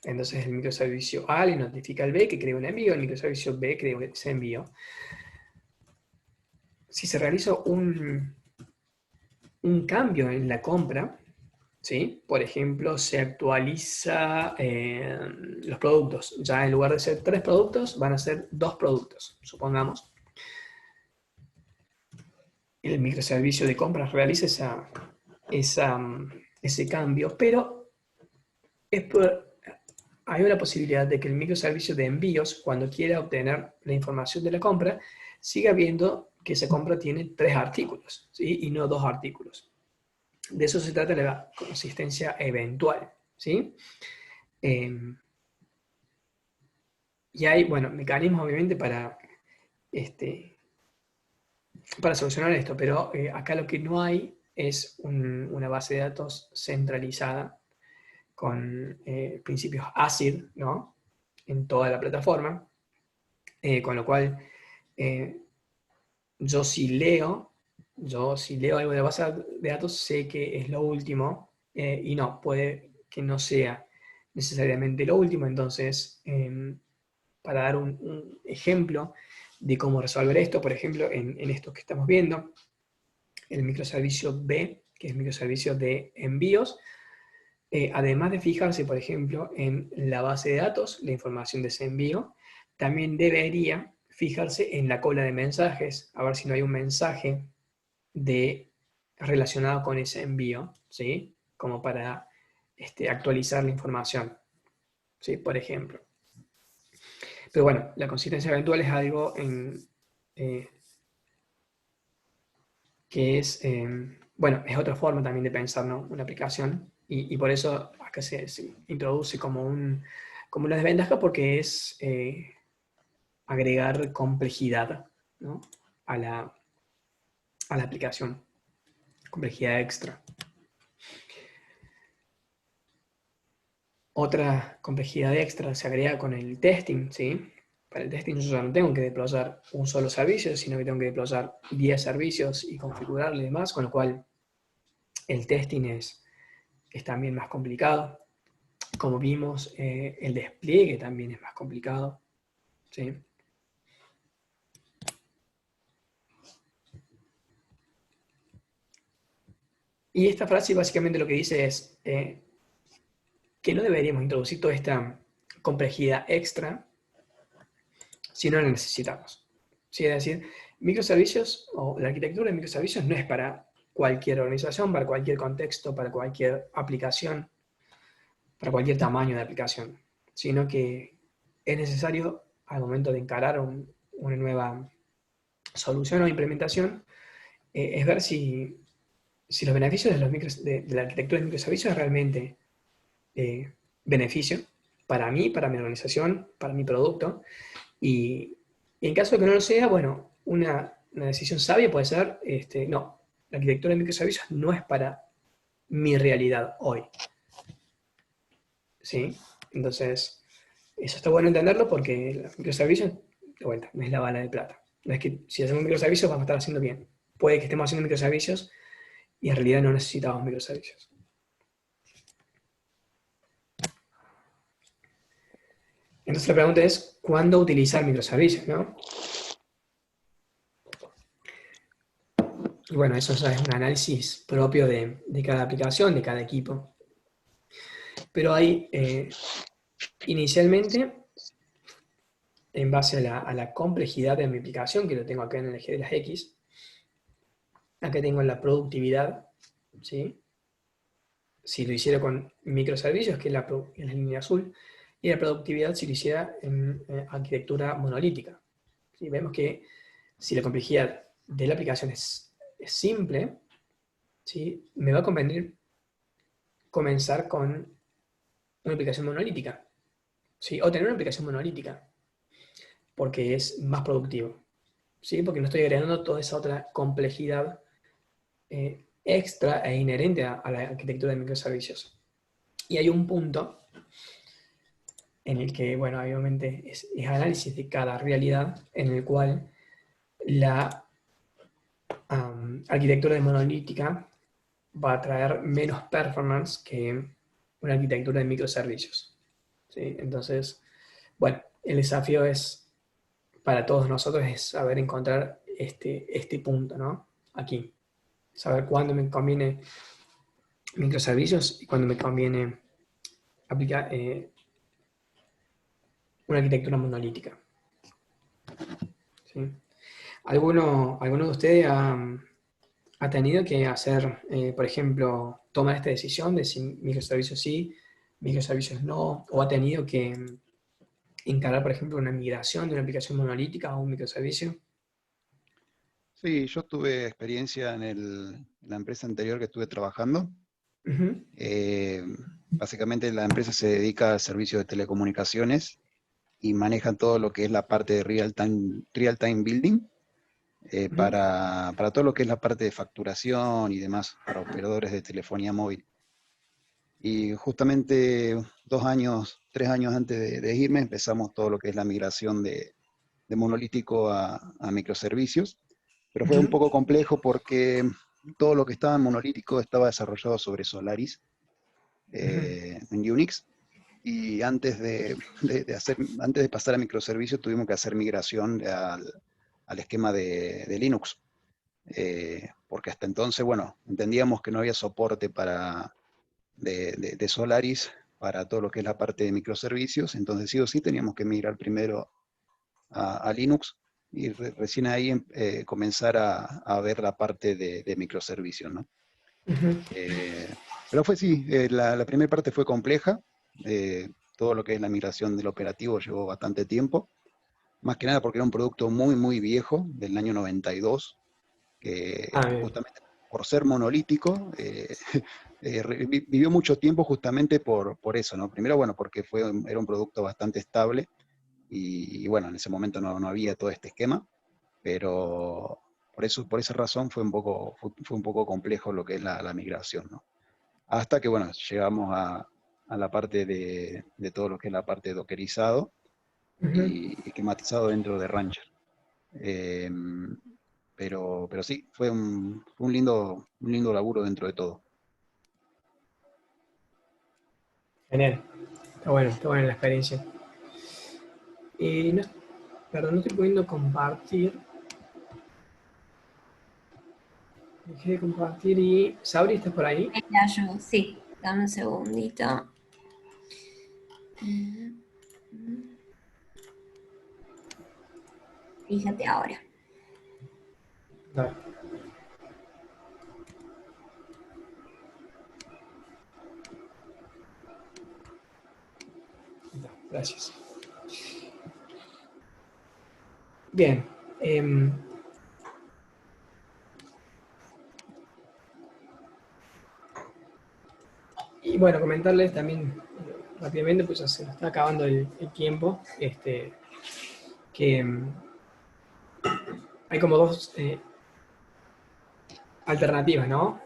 Entonces el microservicio A le notifica al B que crea un envío, el microservicio B crea ese envío. Si se realiza un cambio en la compra, ¿sí? Por ejemplo, se actualiza los productos. Ya en lugar de ser 3 productos, van a ser 2 productos, supongamos. El microservicio de compras realiza ese cambio, pero hay una posibilidad de que el microservicio de envíos, cuando quiera obtener la información de la compra, siga viendo que esa compra tiene 3 artículos, ¿sí? Y no 2 artículos. De eso se trata la consistencia eventual, ¿sí? Y hay, bueno, mecanismos obviamente para solucionar esto, pero acá lo que no hay es una base de datos centralizada con principios ACID, ¿no? En toda la plataforma, con lo cual yo si leo algo de la base de datos, sé que es lo último, y no, puede que no sea necesariamente lo último. Entonces, para dar un ejemplo de cómo resolver esto, por ejemplo, en esto que estamos viendo, el microservicio B, que es el microservicio de envíos, además de fijarse, por ejemplo, en la base de datos, la información de ese envío, también debería fijarse en la cola de mensajes, a ver si no hay un mensaje relacionado con ese envío, ¿sí? Como para actualizar la información, ¿sí? Por ejemplo. Pero bueno, la consistencia eventual es algo que es, bueno, es otra forma también de pensar, ¿no? Una aplicación, y por eso acá se introduce como una desventaja, porque es agregar complejidad, ¿no? a la aplicación, complejidad extra. Otra complejidad extra se agrega con el testing, ¿sí? Para el testing yo ya no tengo que deployar un solo servicio, sino que tengo que deployar 10 servicios y configurarle y demás, con lo cual el testing es también más complicado. Como vimos, el despliegue también es más complicado, ¿sí? Y esta frase básicamente lo que dice es que no deberíamos introducir toda esta complejidad extra si no la necesitamos. ¿Sí? Es decir, microservicios o la arquitectura de microservicios no es para cualquier organización, para cualquier contexto, para cualquier aplicación, para cualquier tamaño de aplicación, sino que es necesario al momento de encarar una nueva solución o implementación, es ver si los beneficios de la arquitectura de microservicios es realmente beneficio para mí, para mi organización, para mi producto, y en caso de que no lo sea, bueno, una decisión sabia puede ser, no, la arquitectura de microservicios no es para mi realidad hoy. ¿Sí? Entonces, eso está bueno entenderlo, porque los microservicios, de vuelta, no es la bala de plata. No es que si hacemos microservicios vamos a estar haciendo bien. Puede que estemos haciendo microservicios y en realidad no necesitamos microservicios. Entonces la pregunta es, ¿cuándo utilizar microservicios, no? Y bueno, eso ya es un análisis propio de cada aplicación, de cada equipo. Pero hay, inicialmente, en base a la complejidad de mi aplicación, que lo tengo acá en el eje de las X, acá tengo la productividad, ¿sí? Si lo hiciera con microservicios, que es la línea azul, y la productividad si lo hiciera en arquitectura monolítica. ¿Sí? Vemos que si la complejidad de la aplicación es simple, ¿sí? Me va a convenir comenzar con una aplicación monolítica, ¿sí? O tener una aplicación monolítica, porque es más productivo, ¿sí? Porque no estoy agregando toda esa otra complejidad extra e inherente a la arquitectura de microservicios. Y hay un punto en el que, bueno, obviamente es análisis de cada realidad, en el cual la arquitectura de monolítica va a traer menos performance que una arquitectura de microservicios, ¿sí? Entonces, bueno, el desafío es, para todos nosotros, es saber encontrar este punto, ¿no? Aquí. Saber cuándo me conviene microservicios y cuándo me conviene aplicar una arquitectura monolítica. ¿Sí? ¿Alguno de ustedes ha tenido que hacer, por ejemplo, tomar esta decisión de si microservicios sí, microservicios no, o ha tenido que encarar, por ejemplo, una migración de una aplicación monolítica a un microservicio? Sí, yo tuve experiencia en la empresa anterior que estuve trabajando. Ujú. Básicamente la empresa se dedica al servicio de telecomunicaciones y manejan todo lo que es la parte de real time building, Ujú. para todo lo que es la parte de facturación y demás, para operadores de telefonía móvil. Y justamente 3 años antes de irme, empezamos todo lo que es la migración de monolítico a microservicios, pero fue un Ujú. poco complejo porque todo lo que estaba en monolítico estaba desarrollado sobre Solaris, Ujú. en Unix, y antes de pasar a microservicios tuvimos que hacer migración al esquema de Linux, porque hasta entonces, bueno, entendíamos que no había soporte de Solaris para todo lo que es la parte de microservicios, entonces sí o sí teníamos que migrar primero a Linux y recién ahí comenzar a ver la parte de microservicios, ¿no? Ujú. Pero fue sí, la primera parte fue compleja, todo lo que es la migración del operativo llevó bastante tiempo, más que nada porque era un producto muy, muy viejo, del año 92, que Ah, bien. justamente por ser monolítico, vivió mucho tiempo justamente por eso, ¿no? Primero, bueno, porque era un producto bastante estable y bueno, en ese momento no había todo este esquema, pero por esa razón fue un poco complejo lo que es la migración, ¿no? Hasta que, bueno, llegamos a la parte de todo lo que es la parte dockerizado Ujú. y esquematizado dentro de Rancher. Eh, pero sí, fue un lindo laburo dentro de todo. Genial. Está buena la experiencia. No, perdón, no estoy pudiendo compartir. Dejé de compartir y... Sabri, ¿estás por ahí? Ahí te ayudo, sí. Dame un segundito. Fíjate ahora. Dale. Gracias. Bien. Y bueno, comentarles también rápidamente, pues ya se nos está acabando el tiempo, que hay como dos alternativas, ¿no?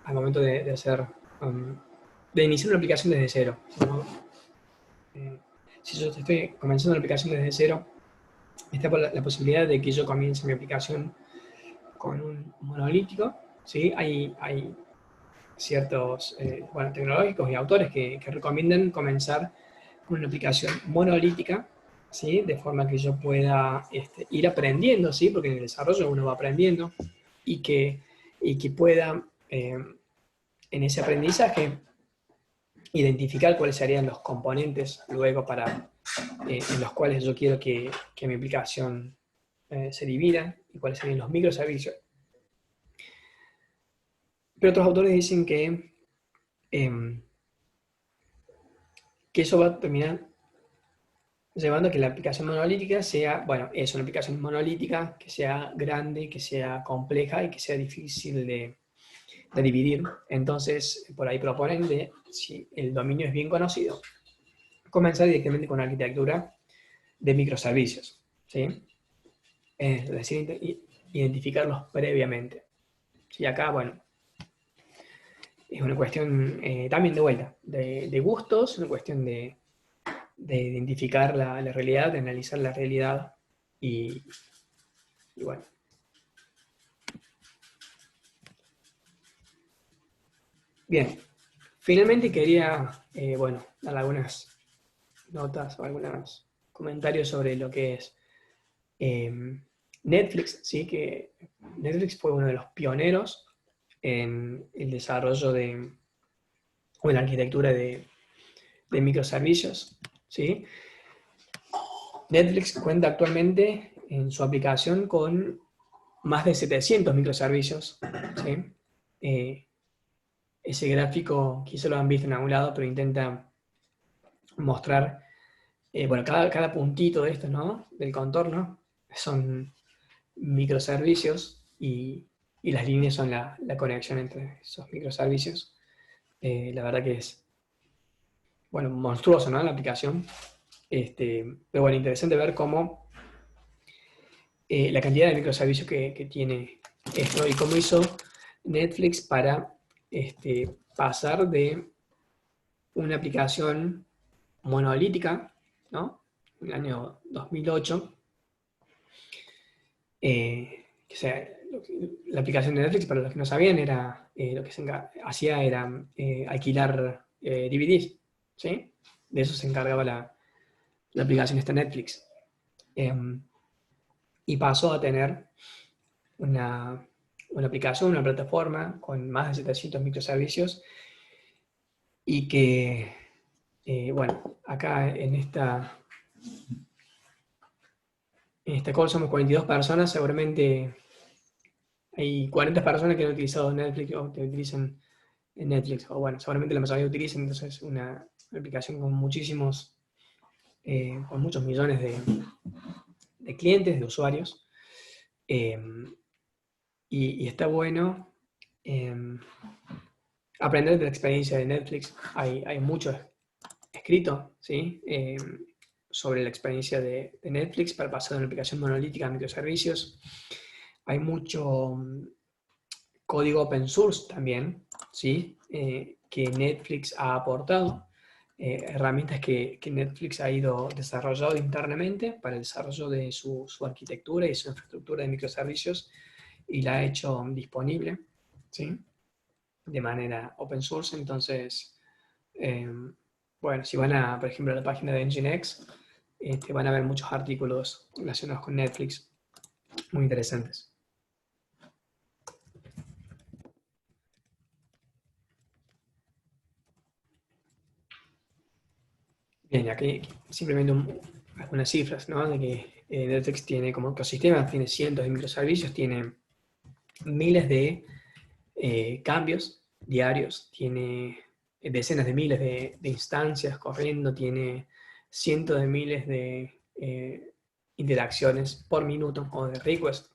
Al momento de hacer, de iniciar una aplicación desde cero, ¿no? Si yo estoy comenzando una aplicación desde cero, está la posibilidad de que yo comience mi aplicación con un monolítico, ¿sí? Hay ciertos, bueno, tecnológicos y autores que recomiendan comenzar con una aplicación monolítica, ¿sí? De forma que yo pueda ir aprendiendo, ¿sí? Porque en el desarrollo uno va aprendiendo y que pueda, en ese aprendizaje, identificar cuáles serían los componentes luego en los cuales yo quiero que mi aplicación se divida y cuáles serían los microservicios. Pero otros autores dicen que eso va a terminar llevando a que la aplicación monolítica sea, bueno, es una aplicación monolítica que sea grande, que sea compleja y que sea difícil de dividir. Entonces, por ahí proponen si el dominio es bien conocido, comenzar directamente con una arquitectura de microservicios, ¿sí? Es decir, identificarlos previamente. Y acá, bueno, es una cuestión también de vuelta, de gustos, una cuestión de identificar la realidad, de analizar la realidad y bueno. Bien, finalmente quería, bueno, dar algunas notas o algunos comentarios sobre lo que es Netflix, ¿sí? Que Netflix fue uno de los pioneros en el desarrollo o en la arquitectura de microservicios, ¿sí? Netflix cuenta actualmente en su aplicación con más de 700 microservicios, ¿sí? ese gráfico, quizá lo han visto en algún lado, pero intenta mostrar, bueno, cada puntito de estos, ¿no? Del contorno son microservicios y las líneas son la conexión entre esos microservicios. La verdad que es, bueno, monstruoso, ¿no? La aplicación. Pero bueno, interesante ver cómo la cantidad de microservicios que tiene esto y cómo hizo Netflix para pasar de una aplicación monolítica, ¿no? En el año 2008, la aplicación de Netflix, para los que no sabían, era lo que hacía era alquilar DVDs, ¿sí? De eso se encargaba la aplicación esta Netflix. Y pasó a tener una aplicación, una plataforma con más de 700 microservicios y que, bueno, acá en esta call somos 42 personas, seguramente hay 40 personas que han utilizado Netflix o que utilizan Netflix, o bueno, seguramente la mayoría utilizan, entonces una aplicación con muchísimos, con muchos millones de clientes, de usuarios, y está bueno aprender de la experiencia de Netflix. Hay mucho escrito, ¿sí? Sobre la experiencia de Netflix para pasar de una aplicación monolítica a microservicios. Hay mucho código open source también, ¿sí? Que Netflix ha aportado, herramientas que Netflix ha ido desarrollando internamente para el desarrollo de su arquitectura y su infraestructura de microservicios, y la ha hecho disponible, ¿sí? De manera open source. Entonces, bueno, si van por ejemplo, a la página de Nginx, van a ver muchos artículos relacionados con Netflix, muy interesantes. Bien, aquí simplemente algunas cifras, ¿no? De que Netflix tiene como ecosistema, tiene cientos de microservicios, tiene miles de cambios diarios, tiene decenas de miles de instancias corriendo, tiene cientos de miles de interacciones por minuto o de request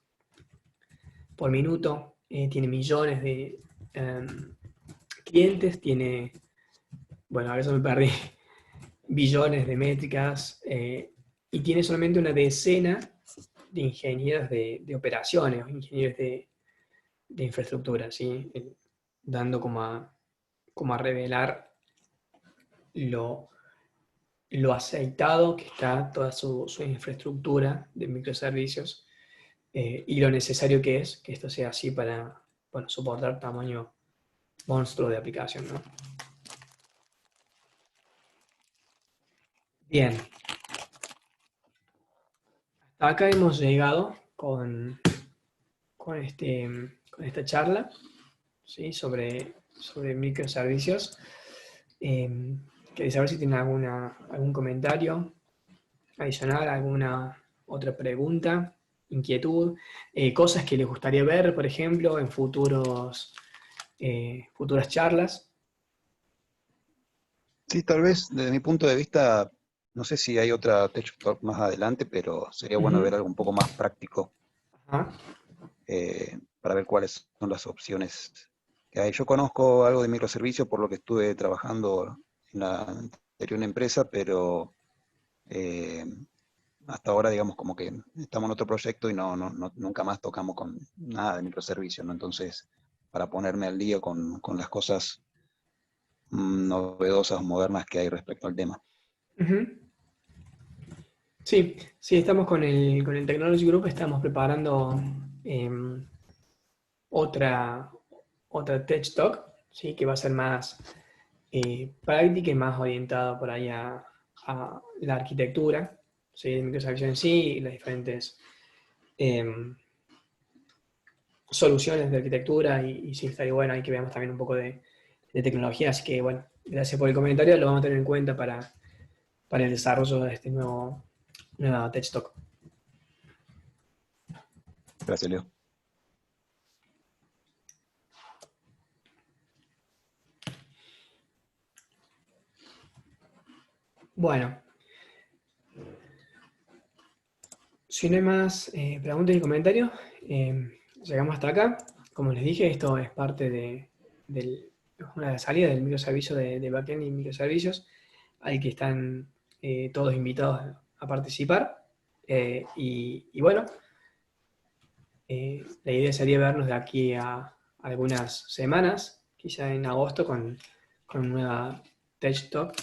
por minuto, tiene millones de clientes, tiene, bueno, a eso me perdí, billones de métricas, y tiene solamente una decena de ingenieros de operaciones, o ingenieros de infraestructura, ¿sí? Dando como a revelar lo aceitado que está toda su infraestructura de microservicios, y lo necesario que es que esto sea así para, bueno, soportar tamaño monstruo de aplicación, ¿no? Bien. Hasta acá hemos llegado con esta charla, ¿sí? sobre microservicios. Quería saber si tienen algún comentario adicional, alguna otra pregunta, inquietud, cosas que les gustaría ver, por ejemplo, en futuras charlas. Sí, tal vez desde mi punto de vista, no sé si hay otra Tech Talk más adelante, pero sería bueno ver algo un poco más práctico para ver cuáles son las opciones que hay. Yo conozco algo de microservicios por lo que estuve trabajando en la anterior empresa, pero hasta ahora, digamos, como que estamos en otro proyecto y nunca más tocamos con nada de microservicios, ¿no? Entonces, para ponerme al día con las cosas novedosas, modernas que hay respecto al tema. Sí, estamos con el Technology Group, estamos preparando otra Tech Talk, ¿sí? Que va a ser más práctica y más orientada por ahí a la arquitectura, ¿sí? De microservicios en sí, y las diferentes soluciones de arquitectura, y sí, estaría bueno ahí que veamos también un poco de tecnología. Así que bueno, gracias por el comentario, lo vamos a tener en cuenta para el desarrollo de este nueva Tech Talk. Gracias, Leo. Bueno. Si no hay más preguntas y comentarios, llegamos hasta acá. Como les dije, esto es parte de una salida del microservicio de backend y microservicios, al que están todos invitados a participar. Y bueno, la idea sería vernos de aquí a algunas semanas, quizá en agosto, con una Tech Talk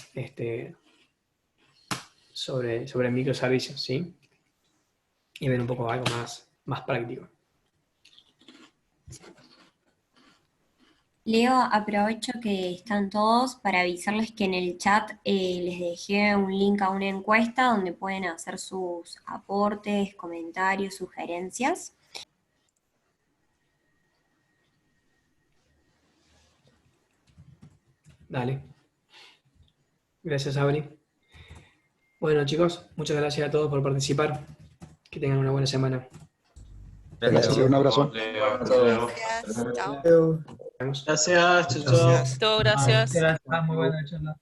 sobre microservicios, ¿sí? Y ver un poco algo más práctico. Leo, aprovecho que están todos para avisarles que en el chat les dejé un link a una encuesta donde pueden hacer sus aportes, comentarios, sugerencias. Dale. Gracias, Abri. Bueno, chicos, muchas gracias a todos por participar. Que tengan una buena semana. Gracias, un abrazo. Gracias, chao. Gracias, chao. Todo, gracias. Gracias, muy buena charla.